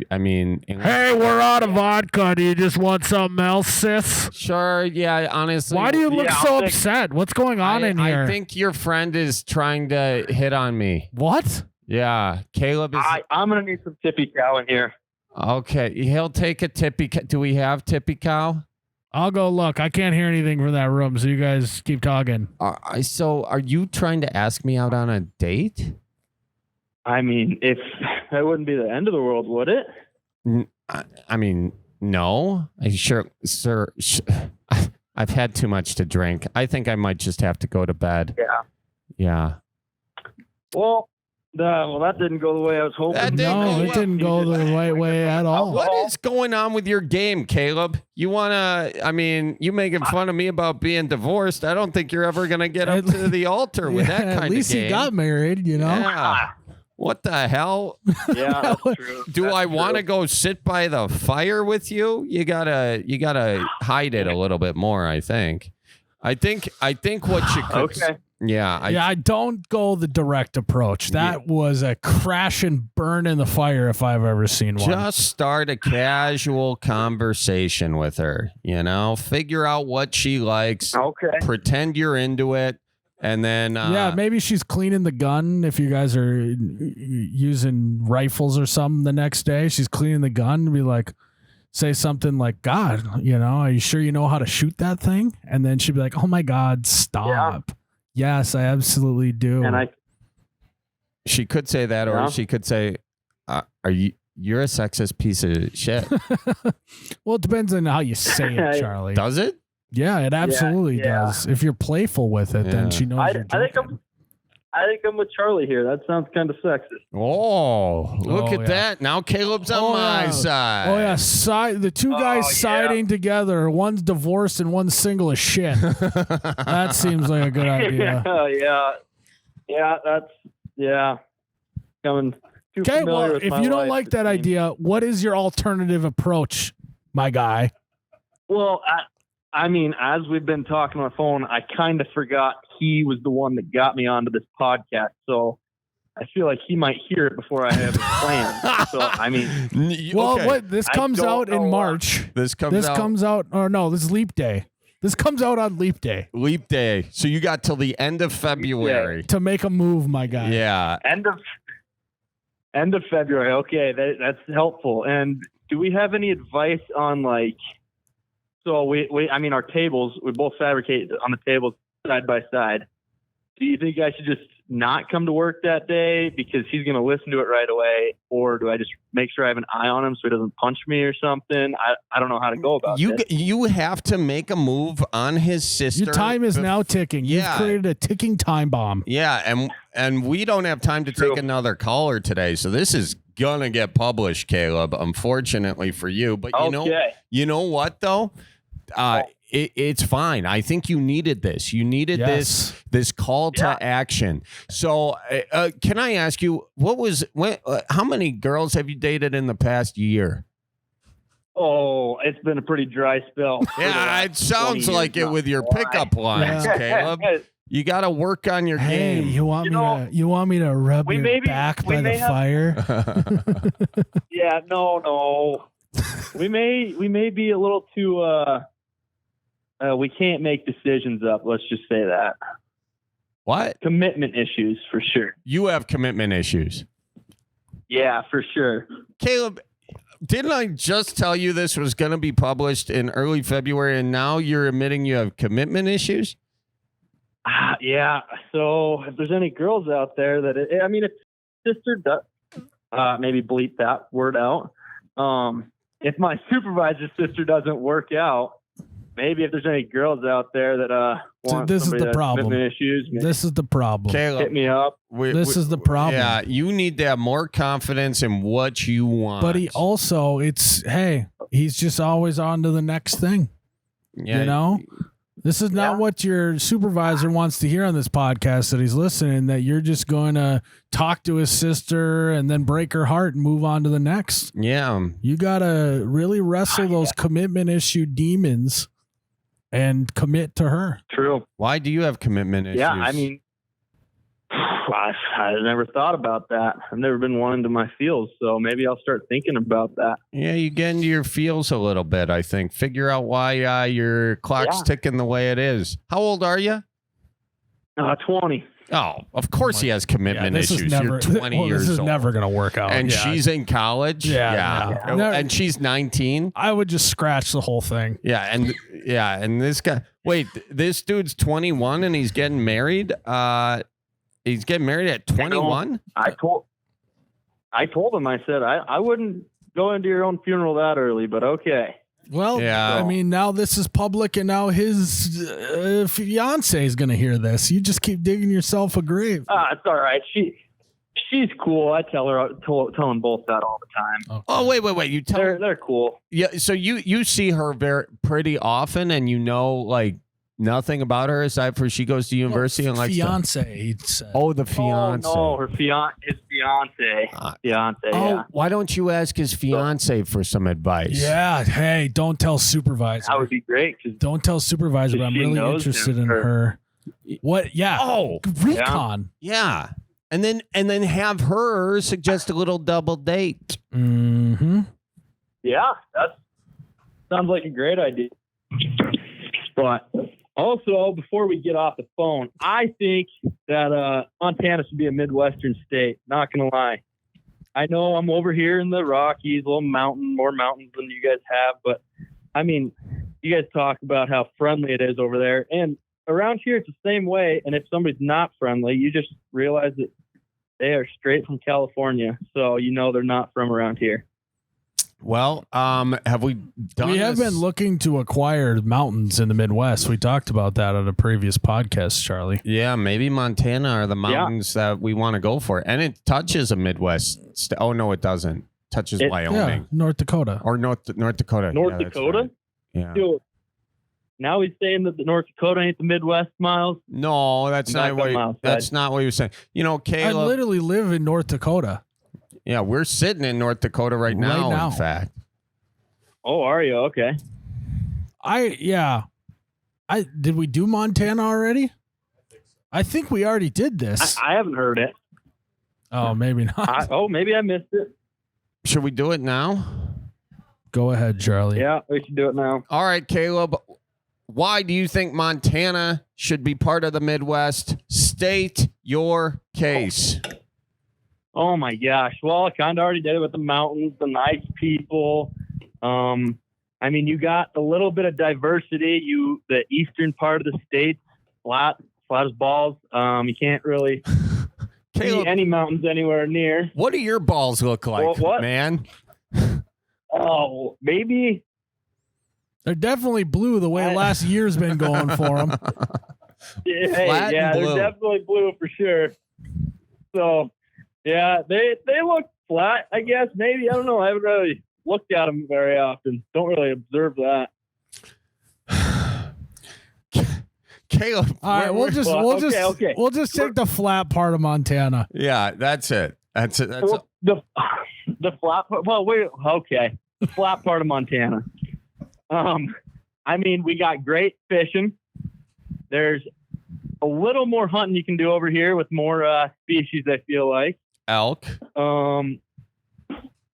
I mean. Hey, we're out of vodka. Do you just want something else, sis? Sure. Yeah. Honestly. Why do you look Yeah, so I'll take- upset? What's going on in here? I think your friend is trying to hit on me. What? Yeah. Caleb is. I'm gonna need some tippy cow in here. Okay. He'll take a tippy. Do we have tippy cow? I'll go look. I can't hear anything from that room, so you guys keep talking. So are you trying to ask me out on a date? I mean, if that wouldn't be the end of the world, would it? I mean, no. Sure, sir. I've had too much to drink. I think I might just have to go to bed. Yeah. Well, that didn't go the way I was hoping. No, it didn't go the right way at all. What is going on with your game, Caleb? You you making fun of me about being divorced. I don't think you're ever going to get up to the altar with that kind of game. At least he got married, Yeah. What the hell? Yeah, that's true. Do I want to go sit by the fire with you? You gotta hide it a little bit more, I think. I think what you could Okay. Yeah. I don't go the direct approach. That was a crash and burn in the fire if I've ever seen one. Just start a casual conversation with her, figure out what she likes. Okay. Pretend you're into it. And then, maybe she's cleaning the gun. If you guys are using rifles or something the next day, she's cleaning the gun. Be like, say something like, God, are you sure you know how to shoot that thing? And then she'd be like, oh my God, stop. Yeah. Yes, I absolutely do. And she could say that, or she could say, you're a sexist piece of shit. Well, it depends on how you say it, Charlie. Does it? Yeah, it absolutely does. If you're playful with it, then she knows you're joking. I think I'm with Charlie here. That sounds kind of sexist. Oh, look at that. Now Caleb's on my side. Oh, yeah. The two guys siding together. One's divorced and one's single as shit. That seems like a good idea. Yeah. Coming too familiar with if my you don't life, like that idea, what is your alternative approach, my guy? Well, I mean, as we've been talking on the phone, I kind of forgot he was the one that got me onto this podcast. So I feel like he might hear it before I have it planned. So, I mean. This comes out in March. This comes out. Or no, this is Leap Day. This comes out on Leap Day. Leap Day. So you got till the end of February. To make a move, my guy. Yeah. End of February. Okay, that's helpful. And do we have any advice on so our tables, we both fabricate on the tables side by side. Do you think I should just not come to work that day because he's going to listen to it right away? Or do I just make sure I have an eye on him so he doesn't punch me or something? I don't know how to go about it. You have to make a move on his sister. Your time is now ticking. You've created a ticking time bomb. Yeah, and we don't have time to take another caller today. So this is going to get published, Caleb, unfortunately for you. But you know what, though? It's fine. I think you needed this. You needed this call to action. So, can I ask you, how many girls have you dated in the past year? Oh, it's been a pretty dry spell. Yeah, it sounds like it with your pickup lines, Caleb. You got to work on your game. You want me to rub your back by the fire? Yeah, no. We may be a little too. We can't make decisions up. Let's just say that. What? Commitment issues, for sure. You have commitment issues. Yeah, for sure. Caleb, didn't I just tell you this was going to be published in early February, and now you're admitting you have commitment issues? Yeah. So if there's any girls out there if sister does, maybe bleep that word out. If my supervisor's sister doesn't work out, maybe if there's any girls out there that want this is the problem. Issues, this is the problem. Caleb, hit me up. This is the problem. Yeah, you need to have more confidence in what you want. But he's just always on to the next thing. Yeah, this is not what your supervisor wants to hear on this podcast that he's listening, that you're just going to talk to his sister and then break her heart and move on to the next. Yeah. You got to really wrestle those commitment issue demons and commit to her. True. Why do you have commitment issues? Yeah, I mean, I never thought about that. I've never been one into my feels, so maybe I'll start thinking about that. Yeah, you get into your feels a little bit, I think. Figure out why your clock's ticking the way it is. How old are you? 20. Oh, of course he has commitment issues. You're 20 years old. This is never going to work out. And she's in college? Yeah. And she's 19? I would just scratch the whole thing. Yeah, and Yeah, and this guy. Wait, this dude's 21 and he's getting married. He's getting married at 21. I told him. I said I wouldn't go into your own funeral that early, but okay. Well, Yeah. I mean, now this is public, and now his fiance is going to hear this. You just keep digging yourself a grave. It's all right. She's cool. I tell them both that all the time. Okay. Oh, wait. You tell They're cool. Yeah, so you see her pretty often, and you know like nothing about her aside from she goes to university and like fiance. He'd say. Oh, the fiance. Oh no, his fiance. Fiance. Oh, Yeah. why don't you ask his fiance for some advice? Yeah. Hey, don't tell supervisor. That would be great. Don't tell supervisor, but I'm She really knows interested him, in her. What? Yeah. Oh, recon. yeah. And then have her suggest a little double date. Mm-hmm. Yeah, that sounds like a great idea. But also, before we get off the phone, I think that Montana should be a Midwestern state. Not gonna lie. I know I'm over here in the Rockies, more mountains than you guys have, but I mean, you guys talk about how friendly it is over there, and around here it's the same way. And if somebody's not friendly, you just realize that they are straight from California, so you know they're not from around here. Well, have we done We have this? been looking to acquire mountains in the Midwest. We talked about that on a previous podcast, Charlie. Yeah, maybe Montana are the mountains that we want to go for. And it touches a Midwest. Oh, no, it doesn't. Touches Wyoming. Yeah, North Dakota. Or North Dakota. North Yeah, that's Dakota? right. Yeah. Dude, now he's saying that the North Dakota ain't the Midwest, Miles. No, that's Back not what up, Miles. that's not what he was saying. You know, I Caleb. literally live in North Dakota. Yeah, we're sitting in North Dakota right now. In fact. Oh, are you? Okay. Did we do Montana already? I think we already did this. I haven't heard it. Oh, maybe not. Maybe I missed it. Should we do it now? Go ahead, Charlie. Yeah, we should do it now. All right, Caleb. Why do you think Montana should be part of the Midwest? State your case. Oh my gosh. Well, I kind of already did it with the mountains, the nice people. I mean, you got a little bit of diversity. The eastern part of the state, flat as balls. You can't really see any mountains anywhere near. What do your balls look like, man? Oh, maybe. They're definitely blue the way last year's been going for them. Yeah, they're definitely blue for sure. So, yeah, they look flat, I guess. Maybe. I don't know. I haven't really looked at them very often. Don't really observe that. Caleb. All right, we'll just take the flat part of Montana. Yeah, that's it. That's it. The flat part. Well, okay. The flat part of Montana. I mean, we got great fishing. There's a little more hunting you can do over here with more species. I feel like elk.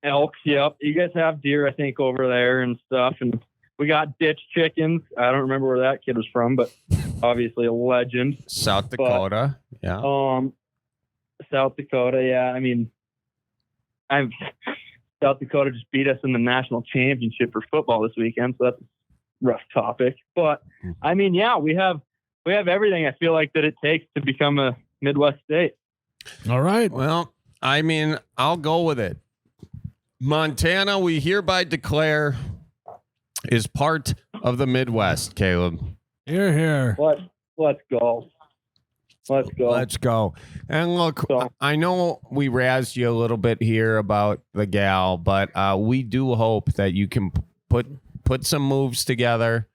Elks, yep. You guys have deer, I think, over there and stuff. And we got ditch chickens. I don't remember where that kid was from, but obviously a legend. South Dakota. Yeah. South Dakota, yeah. I mean, South Dakota just beat us in the national championship for football this weekend, so that's a rough topic. But I mean, yeah, we have everything I feel like that it takes to become a Midwest state. All right. Well, I mean, I'll go with it. Montana, we hereby declare, is part of the Midwest, Caleb. Here. Let's go. Let's go. And look, I know we razzed you a little bit here about the gal, but we do hope that you can put some moves together,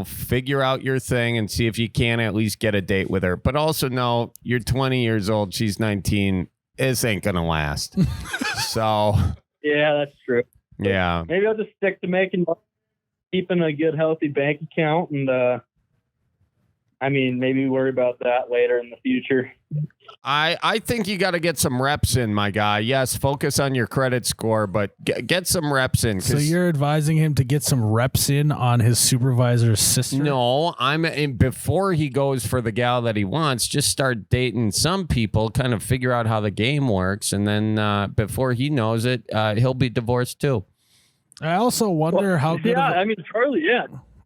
figure out your thing and see if you can at least get a date with her. But also know you're 20 years old. She's 19. This ain't going to last. So... Yeah, that's true. Yeah. Maybe I'll just stick to keeping a good, healthy bank account, and maybe worry about that later in the future. I think you got to get some reps in, my guy. Yes, focus on your credit score, but get some reps in. So you're advising him to get some reps in on his supervisor's sister? No, before he goes for the gal that he wants, just start dating some people, kind of figure out how the game works, and then before he knows it, he'll be divorced too. I also wonder how good. Yeah, Charlie. Yeah.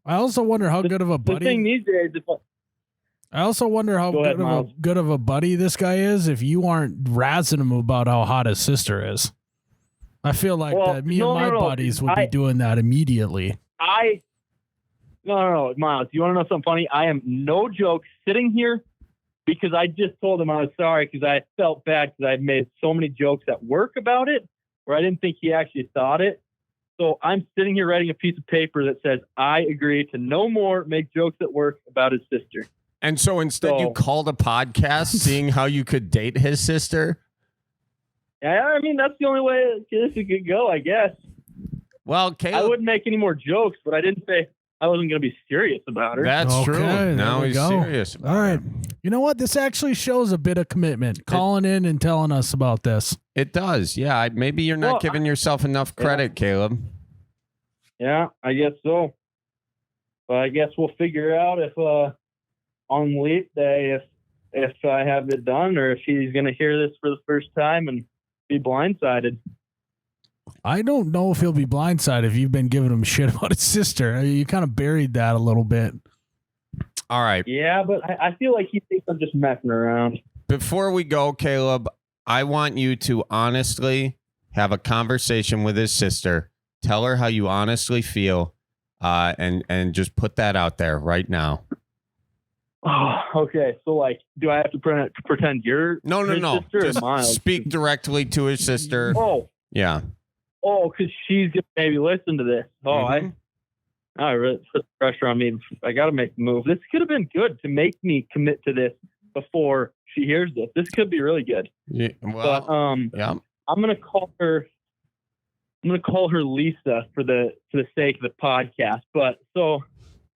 I also wonder how good of a The thing buddy. these days, I also wonder how Go ahead, good of a buddy this guy is if you aren't razzing him about how hot his sister is. I feel like that me and my buddies would be doing that immediately. No, Miles, you want to know something funny? I am no joke sitting here because I just told him I was sorry because I felt bad because I made so many jokes at work about it where I didn't think he actually thought it. So I'm sitting here writing a piece of paper that says, I agree to no more make jokes at work about his sister. And so instead you called a podcast seeing how you could date his sister? Yeah, I mean, that's the only way this could go, I guess. Well, Caleb, I wouldn't make any more jokes, but I didn't say I wasn't going to be serious about her. That's true. Now he's serious. All right. You know what? This actually shows a bit of commitment. Calling in and telling us about this. It does. Yeah. Maybe you're not giving yourself enough credit, Caleb. Yeah, I guess so. But I guess we'll figure out if on leap day if I have it done or if he's going to hear this for the first time and be blindsided. I don't know if he'll be blindsided if you've been giving him shit about his sister. You kind of buried that a little bit. All right. Yeah, but I feel like he thinks I'm just messing around. Before we go, Caleb, I want you to honestly have a conversation with his sister. Tell her how you honestly feel, and just put that out there right now. Oh, okay. So, like, do I have to pretend you're No. sister Just or Miles? speak directly to his sister. Oh. Yeah. Oh, because she's going to maybe listen to this. Oh, I really put the pressure on me. I got to make the move. This could have been good to make me commit to this before she hears this. This could be really good. Yeah. Well, but, yeah. I'm going to call her. I'm going to call her Lisa for the sake of the podcast. But so,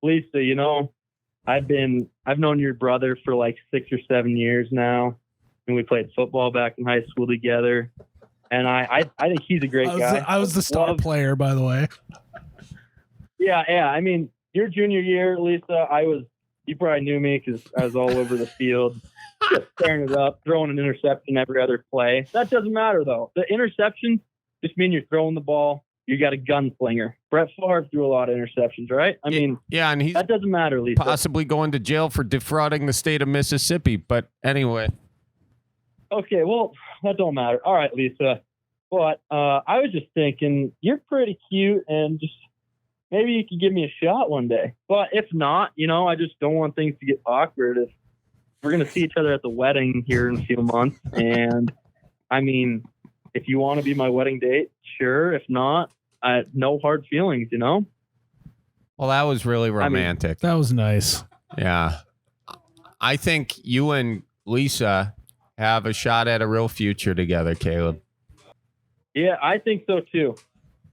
Lisa, you know, I've known your brother for like 6 or 7 years now, and we played football back in high school together. And I think he's a great guy. I was the star player, by the way. Yeah. I mean, your junior year, Lisa, you probably knew me because I was all over the field, just tearing it up, throwing an interception every other play. That doesn't matter, though. The interceptions just mean you're throwing the ball. You got a gunslinger. Brett Favre threw a lot of interceptions, right? I mean, yeah, and he's that doesn't matter, Lisa. Possibly going to jail for defrauding the state of Mississippi. But anyway. Okay, well, that don't matter. All right, Lisa. But I was just thinking, you're pretty cute, and just maybe you could give me a shot one day. But if not, you know, I just don't want things to get awkward. If we're going to see each other at the wedding here in a few months, and I mean, if you want to be my wedding date, sure. If not, no hard feelings, you know? Well, that was really romantic. That was nice. Yeah. I think you and Lisa have a shot at a real future together, Caleb. Yeah, I think so too.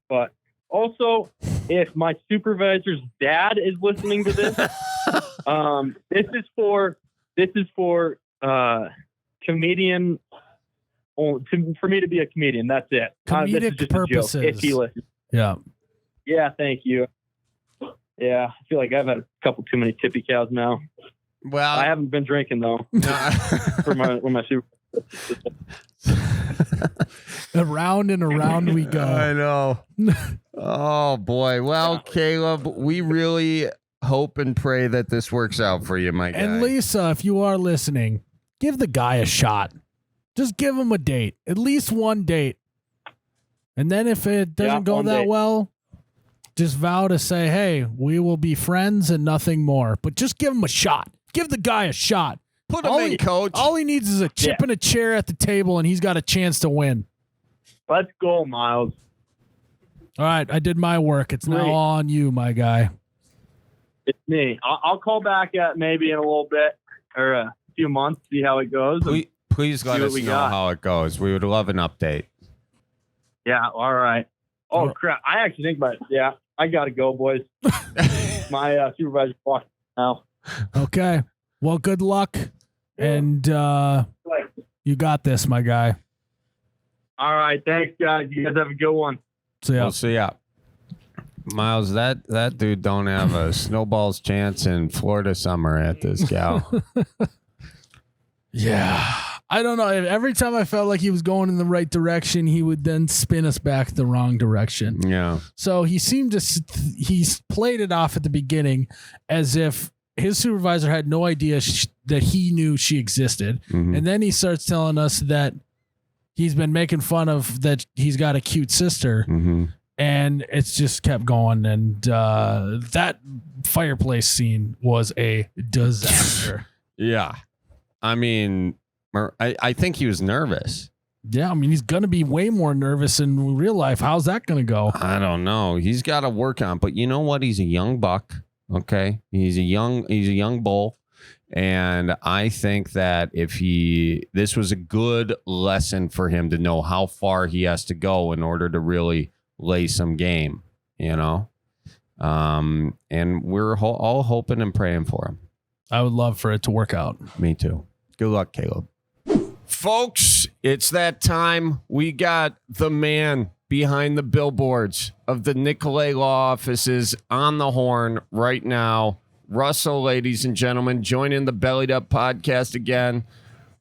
But also, if my supervisor's dad is listening to this, this is for comedian. For me to be a comedian, that's it. Comedic this is just purposes. A joke, if he listens. Yeah. Yeah, thank you. Yeah, I feel like I've had a couple too many tippy cows now. Well, I haven't been drinking though. For my super. Around and around we go. I know. Oh boy. Well, Caleb, we really hope and pray that this works out for you, my guy. And Lisa, if you are listening, give the guy a shot. Just give him a date, at least one date. And then if it doesn't go that well, just vow to say, hey, we will be friends and nothing more. But just give him a shot. Give the guy a shot. Put him in, coach. All he needs is a chip and a chair at the table, and he's got a chance to win. Let's go, Miles. All right, I did my work. It's now on you, my guy. It's me. I'll call back at maybe in a little bit or a few months, see how it goes. Please let us know how it goes. We would love an update. Yeah, all right. Oh, crap. I actually think about it. Yeah, I got to go, boys. My supervisor's walking now. Okay. Well, good luck. And you got this, my guy. All right. Thanks, guys. You guys have a good one. See ya. We'll see ya. Miles, that dude don't have a snowball's chance in Florida summer at this gal. Yeah. I don't know. Every time I felt like he was going in the right direction, he would then spin us back the wrong direction. Yeah. So he seemed to, he's played it off at the beginning as if his supervisor had no idea that he knew she existed. Mhm. And then he starts telling us that he's been making fun of that he's got a cute sister. Mm-hmm. And it's just kept going. And that fireplace scene was a disaster. Yeah. I mean, I think he was nervous. Yeah, I mean, he's going to be way more nervous in real life. How's that going to go? I don't know. He's got to work on, but you know what? He's a young buck. Okay. He's a young bull. And I think that this was a good lesson for him to know how far he has to go in order to really lay some game, you know? And we're all hoping and praying for him. I would love for it to work out. Me too. Good luck, Caleb. Folks, it's that time. We got the man behind the billboards of the Nicolay Law offices on the horn right now. Russell, ladies and gentlemen, joining the Bellied Up podcast again.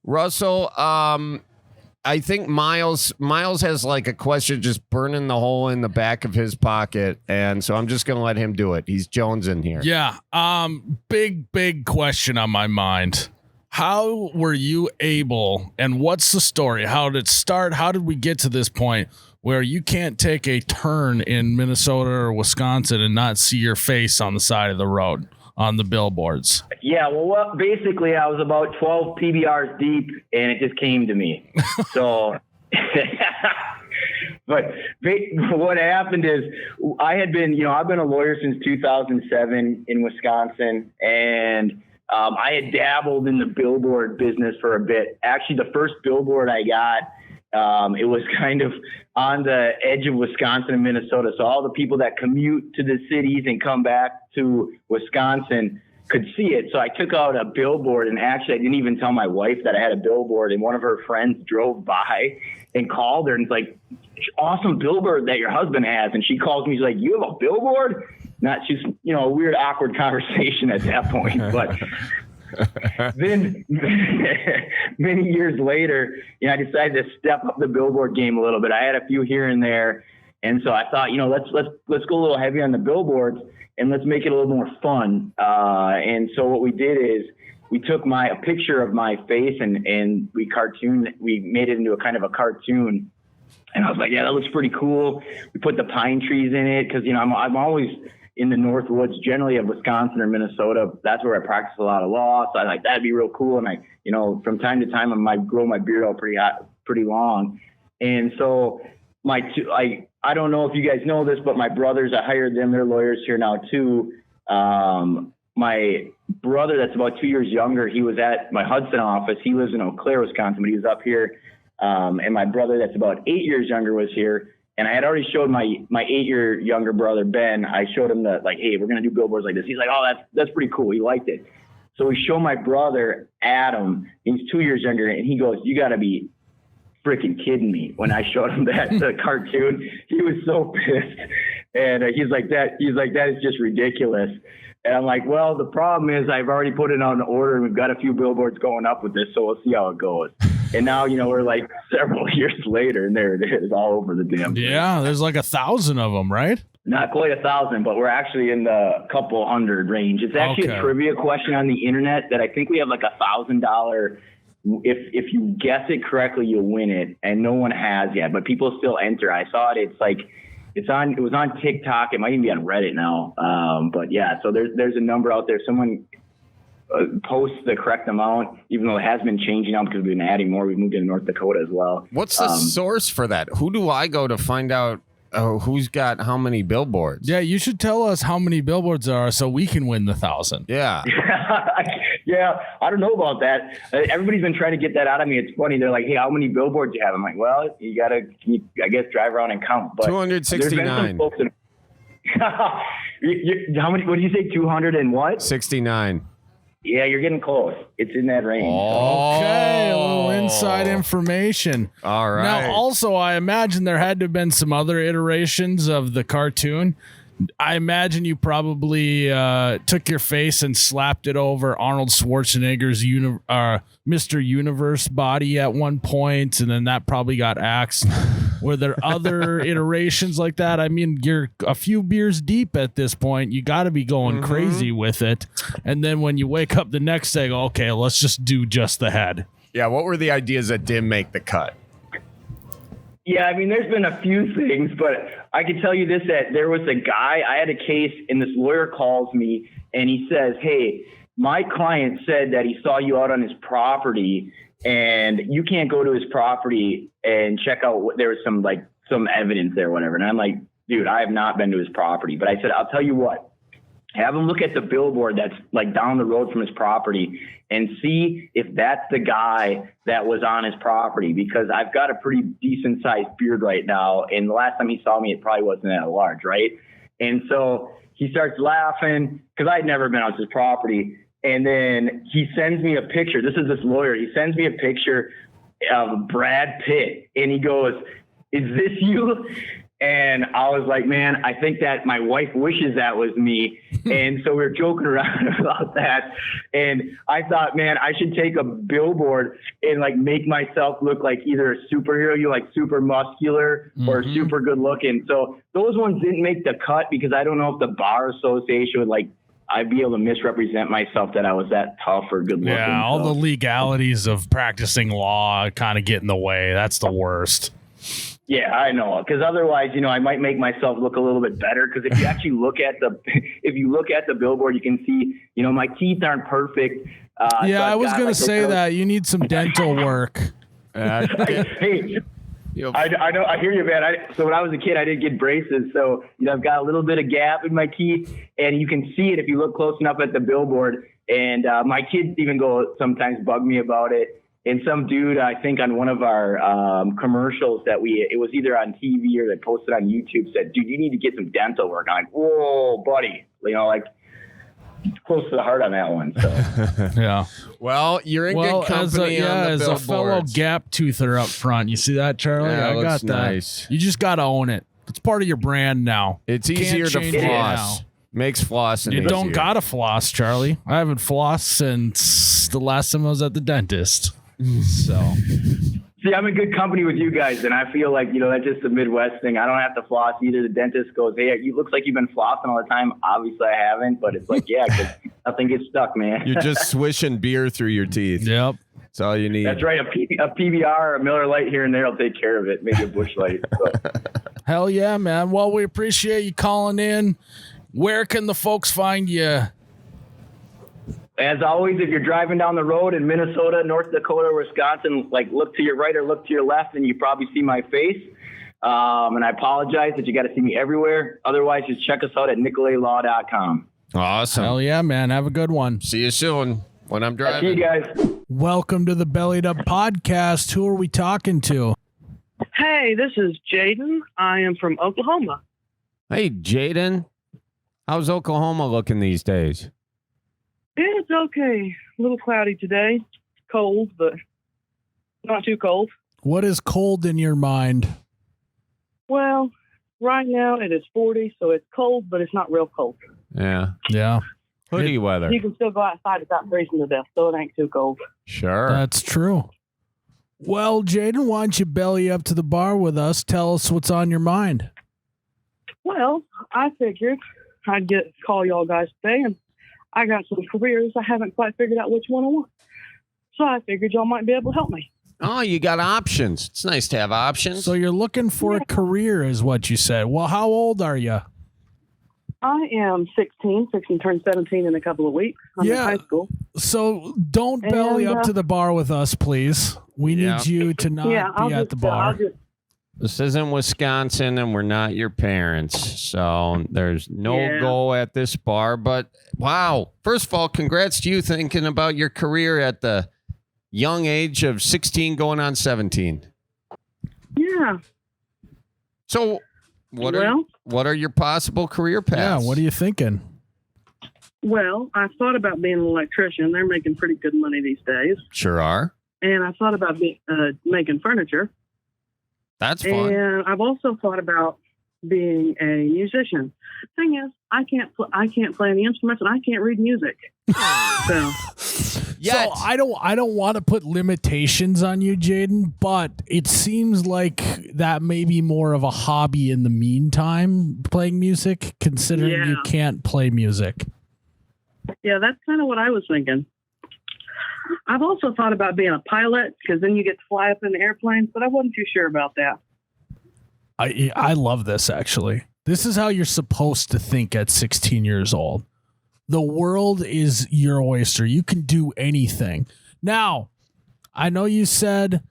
Russell, I think Miles has like a question just burning the hole in the back of his pocket, and so I'm just going to let him do it. He's Jones in here. Yeah, big question on my mind. How were you able, and what's the story? How did it start? How did we get to this point where you can't take a turn in Minnesota or Wisconsin and not see your face on the side of the road on the billboards? Yeah, well, basically, I was about 12 PBRs deep, and it just came to me. So, but what happened is I had been, I've been a lawyer since 2007 in Wisconsin, and I had dabbled in the billboard business for a bit. Actually, the first billboard I got, it was kind of on the edge of Wisconsin and Minnesota. So all the people that commute to the cities and come back to Wisconsin could see it. So I took out a billboard, and actually I didn't even tell my wife that I had a billboard, and one of her friends drove by and called her and was like, awesome billboard that your husband has. And she calls me, she's like, you have a billboard? She's, a weird, awkward conversation at that point. But then many years later, I decided to step up the billboard game a little bit. I had a few here and there. And so I thought, let's go a little heavy on the billboards and let's make it a little more fun. And so what we did is we took a picture of my face and we made it into a kind of a cartoon. And I was like, yeah, that looks pretty cool. We put the pine trees in it because, I'm always in the North Woods, generally of Wisconsin or Minnesota. That's where I practice a lot of law. So I like, that'd be real cool. And I, from time to time, I might grow my beard out pretty long. And so I don't know if you guys know this, but my brothers, I hired them. They're lawyers here now too. My brother that's about 2 years younger, he was at my Hudson office. He lives in Eau Claire, Wisconsin, but he was up here. And my brother that's about 8 years younger was here. And I had already showed my 8-year younger brother, Ben, I showed him hey, we're going to do billboards like this. He's like, oh, that's pretty cool. He liked it. So we show my brother, Adam, he's 2 years younger, and he goes, you got to be freaking kidding me. When I showed him the cartoon, he was so pissed. And he's like, that is just ridiculous. And I'm like, well, the problem is I've already put it on order, and we've got a few billboards going up with this, so we'll see how it goes. And now, we're like several years later, and there it is, all over the damn place. Yeah, there's like 1,000 of them, right? Not quite 1,000, but we're actually in the couple hundred range. It's actually a trivia question on the internet that I think we have like $1,000. If you guess it correctly, you'll win it, and no one has yet, but people still enter. I saw it. It was on TikTok. It might even be on Reddit now. But yeah, so there's a number out there. Someone posts the correct amount, even though it has been changing now because we've been adding more. We've moved into North Dakota as well. What's the source for that? Who do I go to find out who's got how many billboards? Yeah, you should tell us how many billboards there are so we can win the 1,000. Yeah. Yeah, I don't know about that. Everybody's been trying to get that out of me. It's funny. They're like, hey, how many billboards do you have? I'm like, well, you got to, I guess, drive around and count. But 269. How many? What did you say? 200 and what? 69. Yeah, you're getting close. It's in that range. Okay, a little inside information. All right. Now, also, I imagine there had to have been some other iterations of the cartoon. I imagine you probably took your face and slapped it over Arnold Schwarzenegger's Mr. Universe body at one point, and then that probably got axed. Were there other iterations like that? I mean, you're a few beers deep at this point. You got to be going crazy with it. And then when you wake up the next day, go, okay, let's just do just the head. Yeah, what were the ideas that didn't make the cut? Yeah, I mean, there's been a few things, but I can tell you this, that there was a guy, I had a case, and this lawyer calls me, and he says, hey, my client said that he saw you out on his property, and you can't go to his property and check out what there was some evidence there or whatever. And I'm like, dude, I have not been to his property. But I said, I'll tell you what, have him look at the billboard that's like down the road from his property and see if that's the guy that was on his property, because I've got a pretty decent sized beard right now. And the last time he saw me, it probably wasn't that large. Right. And so he starts laughing because I'd never been on his property. And then he sends me a picture. This is this lawyer. He sends me a picture of Brad Pitt and he goes, is this you? And I was like, man, I think that my wife wishes that was me. And so we were joking around about that. And I thought, man, I should take a billboard and like make myself look like either a superhero, you like super muscular or super good looking. So those ones didn't make the cut because I don't know if the bar association would like, I'd be able to misrepresent myself that I was that tough or good looking. Yeah, all the legalities of practicing law kind of get in the way. That's the worst. Yeah, I know. Because otherwise, you know, I might make myself look a little bit better. Because if you actually look at the billboard, you can see, you know, my teeth aren't perfect. Yeah, I was gonna say that you need some dental work. Hey, I know. I hear you, man. So when I was a kid, I did get braces. So, you know, I've got a little bit of gap in my teeth, and you can see it if you look close enough at the billboard. And my kids even sometimes bug me about it. And some dude, I think on one of our commercials it was either on TV or they posted on YouTube, said, dude, you need to get some dental work. I'm like, whoa, buddy. You know, like close to the heart on that one. So. Yeah. Well, you're in good company as a fellow gap toother up front. You see that, Charlie? Yeah, I got that. Nice. You just got to own it. It's part of your brand now. It's easier to floss. Makes flossing You easier. don't got to floss, Charlie. I haven't flossed since the last time I was at the dentist. So, see, I'm in good company with you guys, and I feel like, you know, that's just a Midwest thing. I don't have to floss either. The dentist goes, hey, you looks like you've been flossing all the time. Obviously, I haven't, but it's like, yeah, because nothing gets stuck, man. You're just swishing beer through your teeth. Yep. That's all you need. That's right. A PBR or a Miller Lite here and there will take care of it. Maybe a Busch Light. So. Hell yeah, man. Well, we appreciate you calling in. Where can the folks find you? As always, if you're driving down the road in Minnesota, North Dakota, Wisconsin, like look to your right or look to your left and you probably see my face. And I apologize that you got to see me everywhere. Otherwise, just check us out at nicoletlaw.com. Awesome. Hell yeah, man. Have a good one. See you soon when I'm driving. See you guys. Welcome to the Bellied Up Podcast. Who are we talking to? Hey, this is Jaden. I am from Oklahoma. Hey, Jaden. How's Oklahoma looking these days? It's okay. A little cloudy today. Cold, but not too cold. What is cold in your mind? Well, right now it is 40, so it's cold, but it's not real cold. Yeah. Yeah. Hoodie weather. You can still go outside without freezing to death, so it ain't too cold. Sure. That's true. Well, Jaden, why don't you belly up to the bar with us? Tell us what's on your mind. Well, I figured I'd call y'all guys today, and I got some careers. I haven't quite figured out which one I want. So I figured y'all might be able to help me. Oh, you got options. It's nice to have options. So you're looking for a career is what you said. Well, how old are you? I am 16, fixing to turn 17 in a couple of weeks. I'm in high school. So don't belly up to the bar with us, please. We need you to not be at the bar. This isn't Wisconsin, and we're not your parents, so there's no go at this bar. But, wow, first of all, congrats to you thinking about your career at the young age of 16 going on 17. Yeah. So what are your possible career paths? Yeah, what are you thinking? Well, I thought about being an electrician. They're making pretty good money these days. Sure are. And I thought about making furniture. That's fun. And I've also thought about being a musician. Thing is, I can't play any instruments, and I can't read music. So Yet. So I don't want to put limitations on you, Jaden, but it seems like that may be more of a hobby in the meantime, playing music, considering you can't play music. Yeah, that's kind of what I was thinking. I've also thought about being a pilot because then you get to fly up in the airplanes, but I wasn't too sure about that. I love this, actually. This is how you're supposed to think at 16 years old. The world is your oyster. You can do anything. Now, I know you said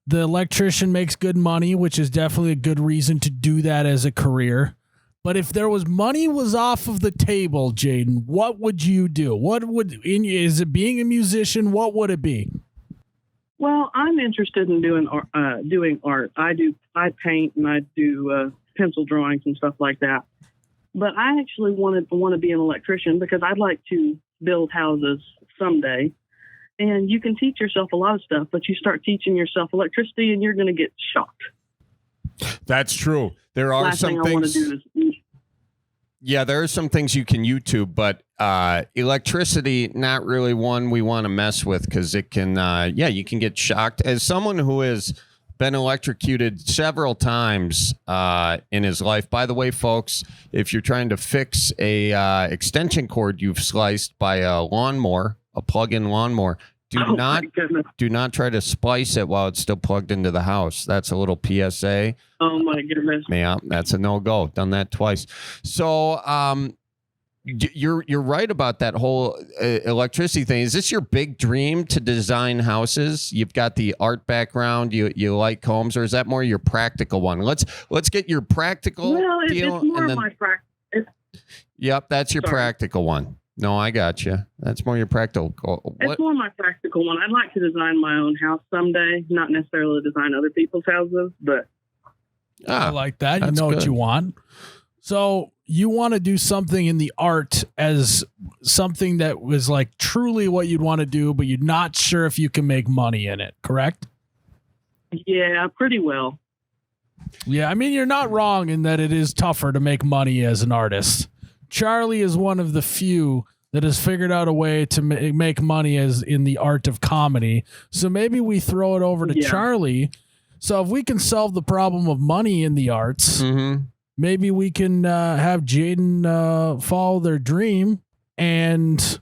the electrician makes good money, which is definitely a good reason to do that as a career. But if there was money was off of the table, Jaden, what would you do? Is it being a musician? What would it be? Well, I'm interested in doing art. I paint and I do pencil drawings and stuff like that. But I actually want to be an electrician because I'd like to build houses someday. And you can teach yourself a lot of stuff, but you start teaching yourself electricity and you're going to get shocked. That's true. There are Last some thing I want to things. do is Yeah, there are some things you can YouTube, but electricity, not really one we want to mess with because it can, you can get shocked. As someone who has been electrocuted several times in his life. By the way, folks, if you're trying to fix a extension cord you've sliced by a lawnmower, a plug-in lawnmower, do not try to splice it while it's still plugged into the house. That's a little PSA. Oh my goodness. Yeah, that's a no-go. Done that twice. So you're right about that whole electricity thing. Is this your big dream to design houses? You've got the art background. You like homes, or is that more your practical one? Let's get your practical deal. It's more of my practical. Yep, that's your practical one. No, I got you. That's more your practical. It's more my practical one. I'd like to design my own house someday, not necessarily design other people's houses, but I like that. You know what you want. So you want to do something in the art as something that was like truly what you'd want to do, but you're not sure if you can make money in it, correct? Yeah, pretty well. Yeah, I mean, you're not wrong in that it is tougher to make money as an artist. Charlie is one of the few that has figured out a way to make money as in the art of comedy. So maybe we throw it over to Charlie. So if we can solve the problem of money in the arts, maybe we can have Jaden follow their dream and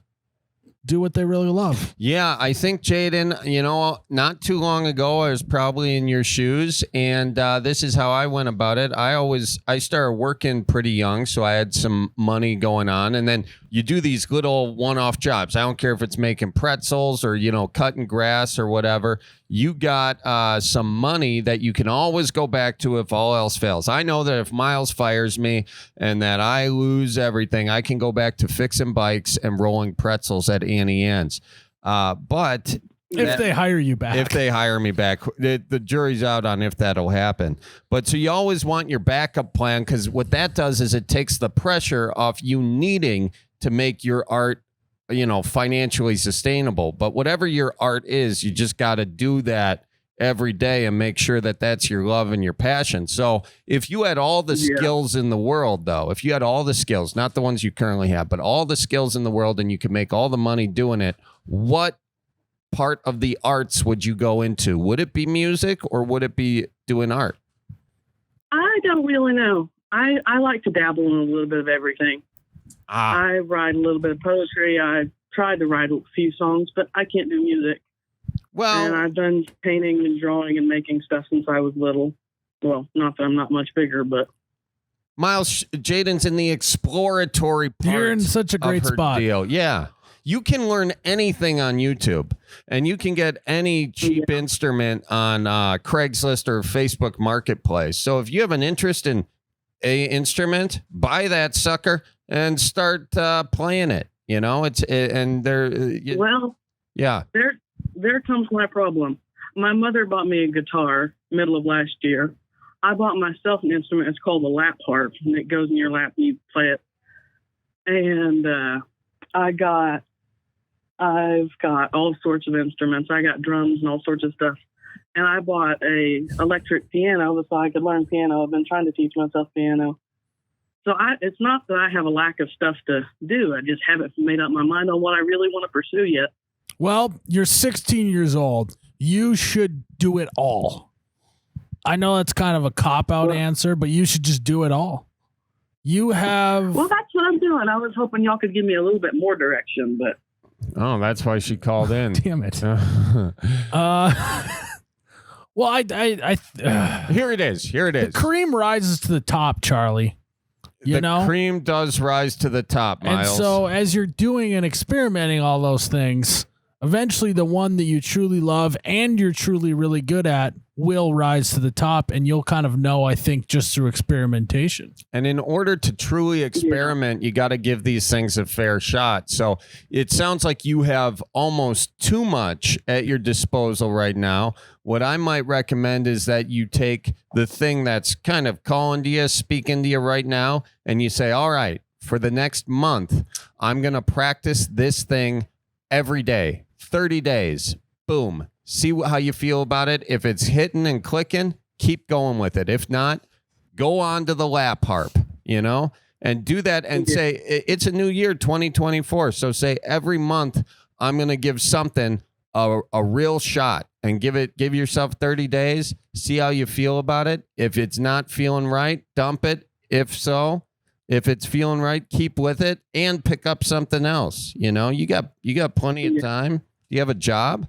do what they really love. Yeah, I think, Jaden, not too long ago, I was probably in your shoes, and this is how I went about it. I started working pretty young, so I had some money going on, and then you do these little one-off jobs. I don't care if it's making pretzels or, cutting grass or whatever. You got some money that you can always go back to if all else fails. I know that if Miles fires me and that I lose everything, I can go back to fixing bikes and rolling pretzels at Annie Ann's. But if they hire you back, if they hire me back, the jury's out on if that'll happen. But so you always want your backup plan, because what that does is it takes the pressure off you needing to make your art financially sustainable. But whatever your art is, you just got to do that every day and make sure that that's your love and your passion. So if you had all the skills in the world, though, if you had all the skills, not the ones you currently have, but all the skills in the world, and you could make all the money doing it, what part of the arts would you go into? Would it be music or would it be doing art? I don't really know. I like to dabble in a little bit of everything. I write a little bit of poetry. I tried to write a few songs, but I can't do music. Well, and I've done painting and drawing and making stuff since I was little. Well, not that I'm not much bigger, but Miles, Jaden's in the exploratory part. You're in such a great spot. Deal. Yeah. You can learn anything on YouTube, and you can get any cheap instrument on Craigslist or Facebook Marketplace. So if you have an interest in a instrument, buy that sucker and start playing it. There comes my problem. My mother bought me a guitar middle of last year. I bought myself an instrument. It's called a lap harp, and it goes in your lap and you play it. And I've got all sorts of instruments. I got drums and all sorts of stuff. and I bought a electric piano so I could learn piano. I've been trying to teach myself piano. So it's not that I have a lack of stuff to do. I just haven't made up my mind on what I really want to pursue yet. Well, you're 16 years old. You should do it all. I know that's kind of a cop-out answer, but you should just do it all. You have... Well, that's what I'm doing. I was hoping y'all could give me a little bit more direction, but... Oh, that's why she called in. Damn it. Well, Here it is. The cream rises to the top, Charlie. You know? The cream does rise to the top, Miles. And so as you're doing and experimenting all those things, eventually the one that you truly love and you're truly really good at will rise to the top, and you'll kind of know, I think, just through experimentation. And in order to truly experiment, you got to give these things a fair shot. So it sounds like you have almost too much at your disposal right now. What I might recommend is that you take the thing that's kind of calling to you, speaking to you right now, and you say, all right, for the next month, I'm going to practice this thing every day, 30 days, boom. See how you feel about it. If it's hitting and clicking, keep going with it. If not, go on to the lap harp, and do that and say, it's a new year, 2024. So say every month, I'm going to give something a real shot and give yourself 30 days. See how you feel about it. If it's not feeling right, dump it. If it's feeling right, keep with it and pick up something else. You got plenty of time. Do you have a job?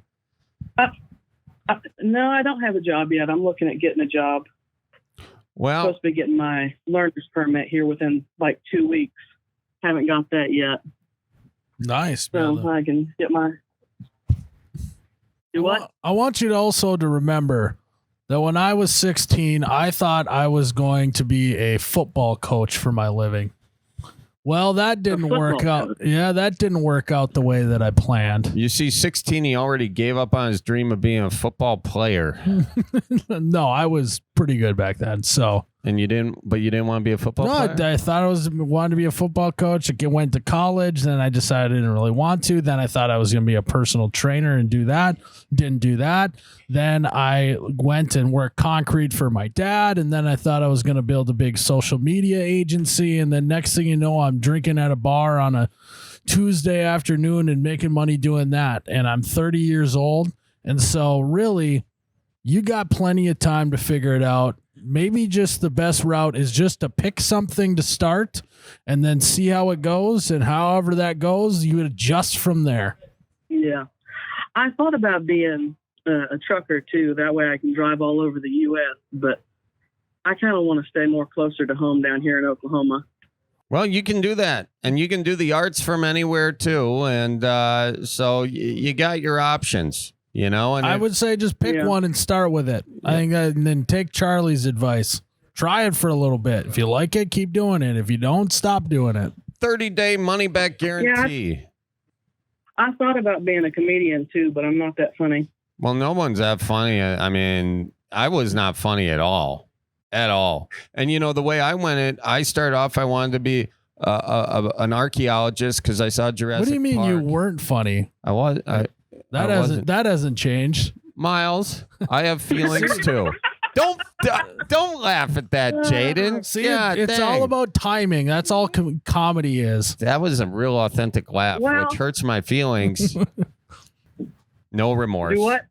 No, I don't have a job yet. I'm looking at getting a job. Well, I'm supposed to be getting my learner's permit here within like 2 weeks. Haven't got that yet. Nice. So brother. I can get my... Do what? I want you to also to remember that when I was 16, I thought I was going to be a football coach for my living. Well, that didn't work out. Yeah, that didn't work out the way that I planned. You see, 16, he already gave up on his dream of being a football player. No, I was pretty good back then. So, and you didn't want to be a football player? No, I thought I wanted to be a football coach. I went to college. Then I decided I didn't really want to. Then I thought I was going to be a personal trainer and do that. Didn't do that. Then I went and worked concrete for my dad. And then I thought I was going to build a big social media agency. And then next thing you know, I'm drinking at a bar on a Tuesday afternoon and making money doing that. And I'm 30 years old. And so really, you got plenty of time to figure it out. Maybe just the best route is just to pick something to start and then see how it goes. And however that goes, you adjust from there. Yeah. I thought about being a trucker too. That way I can drive all over the U.S., but I kind of want to stay more closer to home down here in Oklahoma. Well, you can do that, and you can do the arts from anywhere too. And so you got your options. And I would say just pick one and start with it. I think and then take Charlie's advice. Try it for a little bit. If you like it, keep doing it. If you don't, stop doing it. 30-day money-back guarantee. Yeah, I thought about being a comedian too, but I'm not that funny. Well, no one's that funny. I mean, I was not funny at all. At all. And, the way I went I started off, I wanted to be an archaeologist because I saw Jurassic Park. What do you mean you weren't funny? I was. That hasn't changed. Miles, I have feelings too. Don't laugh at that, Jaden. See, it's all about timing. That's all comedy is. That was a real authentic laugh, which hurts my feelings. No remorse. Do what?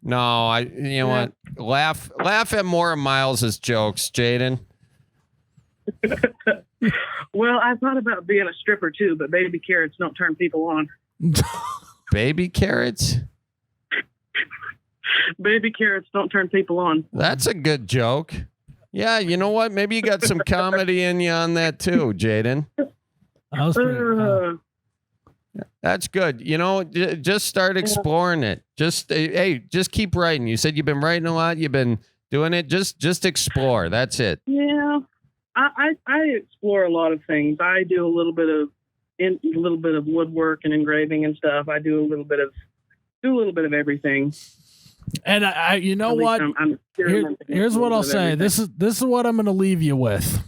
No, you know what? Laugh at more of Miles's jokes, Jaden. Well, I thought about being a stripper too, but baby carrots don't turn people on. Baby carrots? Baby carrots don't turn people on. That's a good joke. Yeah, you know what? Maybe you got some comedy in you on that too, Jaden. That's good. Just start exploring it. Just keep writing. You said you've been writing a lot. You've been doing it. Just explore. That's it. Yeah, I explore a lot of things. I do a little bit of woodwork and engraving and stuff. I do a little bit of everything. And what? Here's what I'll say. This is what I'm going to leave you with.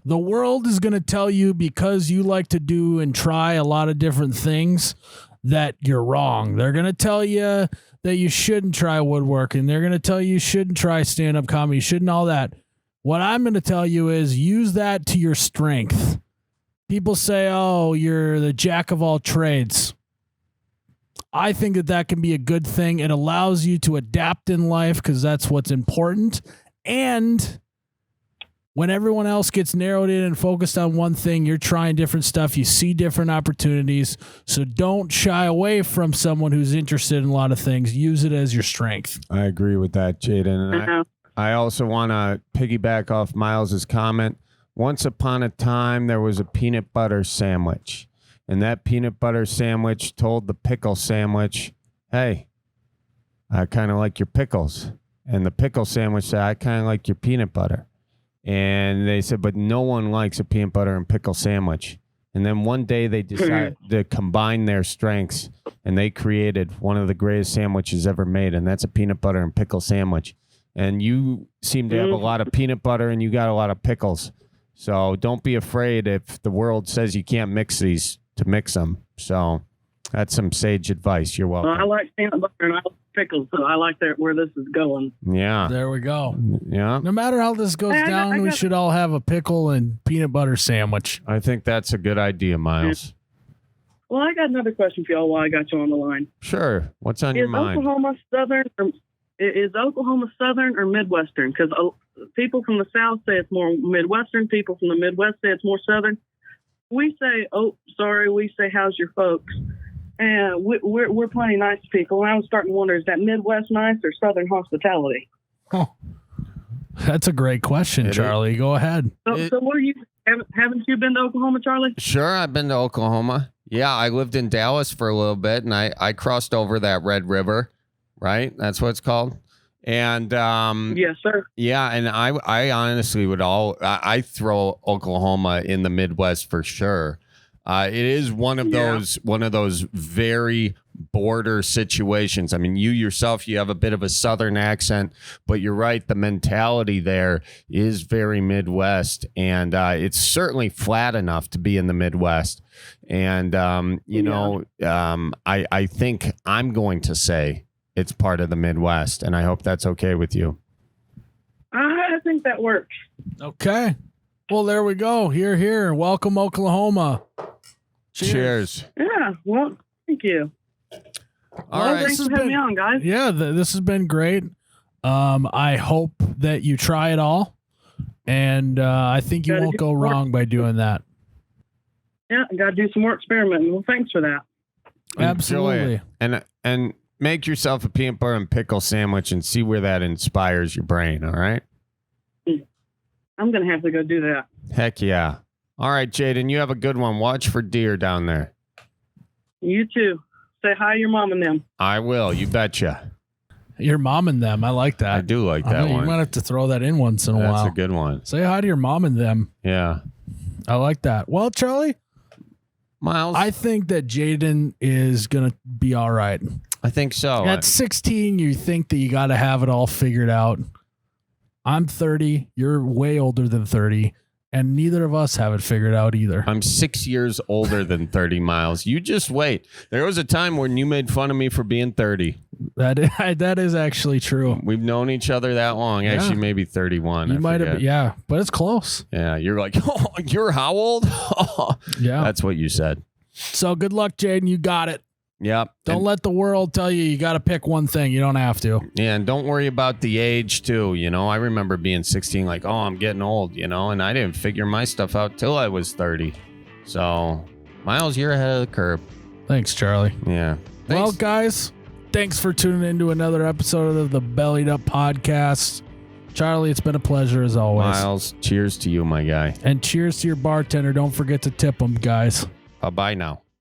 The world is going to tell you, because you like to do and try a lot of different things, that you're wrong. They're going to tell you that you shouldn't try woodworking. They're going to tell you shouldn't try stand-up comedy. You shouldn't all that. What I'm going to tell you is use that to your strength. People say, oh, you're the jack of all trades. I think that can be a good thing. It allows you to adapt in life because that's what's important. And when everyone else gets narrowed in and focused on one thing, you're trying different stuff. You see different opportunities. So don't shy away from someone who's interested in a lot of things. Use it as your strength. I agree with that, Jaden. And I also want to piggyback off Miles's comment. Once upon a time, there was a peanut butter sandwich. And that peanut butter sandwich told the pickle sandwich, hey, I kind of like your pickles. And the pickle sandwich said, I kind of like your peanut butter. And they said, but no one likes a peanut butter and pickle sandwich. And then one day they decided to combine their strengths, and they created one of the greatest sandwiches ever made, and that's a peanut butter and pickle sandwich. And you seem to have a lot of peanut butter, and you got a lot of pickles. So don't be afraid if the world says you can't mix these to mix them. So that's some sage advice. You're welcome. Well, I like peanut butter and I like pickles, so I like where this is going. Yeah. There we go. Yeah. No matter how this goes down, we should all have a pickle and peanut butter sandwich. I think that's a good idea, Miles. Well, I got another question for y'all while I got you on the line. Sure. What's on your mind? Is Oklahoma Southern or Midwestern? Because people from the South say it's more Midwestern. People from the Midwest say it's more Southern. We say, we say, how's your folks? And we're plenty nice people. And I was starting to wonder, is that Midwest nice or Southern hospitality? Oh, that's a great question, Charlie. Go ahead. So what are you? Haven't you been to Oklahoma, Charlie? Sure, I've been to Oklahoma. Yeah, I lived in Dallas for a little bit, and I crossed over that Red River, right? That's what it's called. And yes, sir. Yeah, and I honestly would I throw Oklahoma in the Midwest for sure. It is one of those very border situations. I mean, you yourself, you have a bit of a Southern accent, but you're right. The mentality there is very Midwest, and it's certainly flat enough to be in the Midwest. And I think I'm going to say it's part of the Midwest, and I hope that's okay with you. I think that works. Okay. Well, there we go. Here. Welcome, Oklahoma. Cheers. Yeah. Well, thank you. All right. Thanks for having me on, guys. Yeah, this has been great. I hope that you try it all, and I think you won't go wrong by doing that. Yeah, I got to do some more experimenting. Well, thanks for that. Absolutely. And make yourself a peanut butter and pickle sandwich and see where that inspires your brain, all right? I'm going to have to go do that. Heck yeah. All right, Jaden, you have a good one. Watch for deer down there. You too. Say hi to your mom and them. I will. You betcha. Your mom and them. I like that. I do like that one. You might have to throw that in once in a while. That's a good one. Say hi to your mom and them. Yeah. I like that. Well, Charlie, Miles, I think that Jaden is going to be all right. I think so. At 16, you think that you got to have it all figured out. I'm 30. You're way older than 30. And neither of us have it figured out either. I'm 6 years older than 30, Miles. You just wait. There was a time when you made fun of me for being 30. That is actually true. We've known each other that long. Yeah. Actually, maybe 31. You might have, yeah, but it's close. Yeah, you're like, oh, you're how old? Yeah. That's what you said. So good luck, Jaden. You got it. Yep. Don't let the world tell you got to pick one thing. You don't have to. Yeah, and don't worry about the age, too. You know, I remember being 16 like, oh, I'm getting old, you know, and I didn't figure my stuff out till I was 30. So, Miles, you're ahead of the curve. Thanks, Charlie. Yeah. Well, guys, thanks for tuning into another episode of the Bellied Up Podcast. Charlie, it's been a pleasure as always. Miles, cheers to you, my guy. And cheers to your bartender. Don't forget to tip him, guys. Bye-bye now.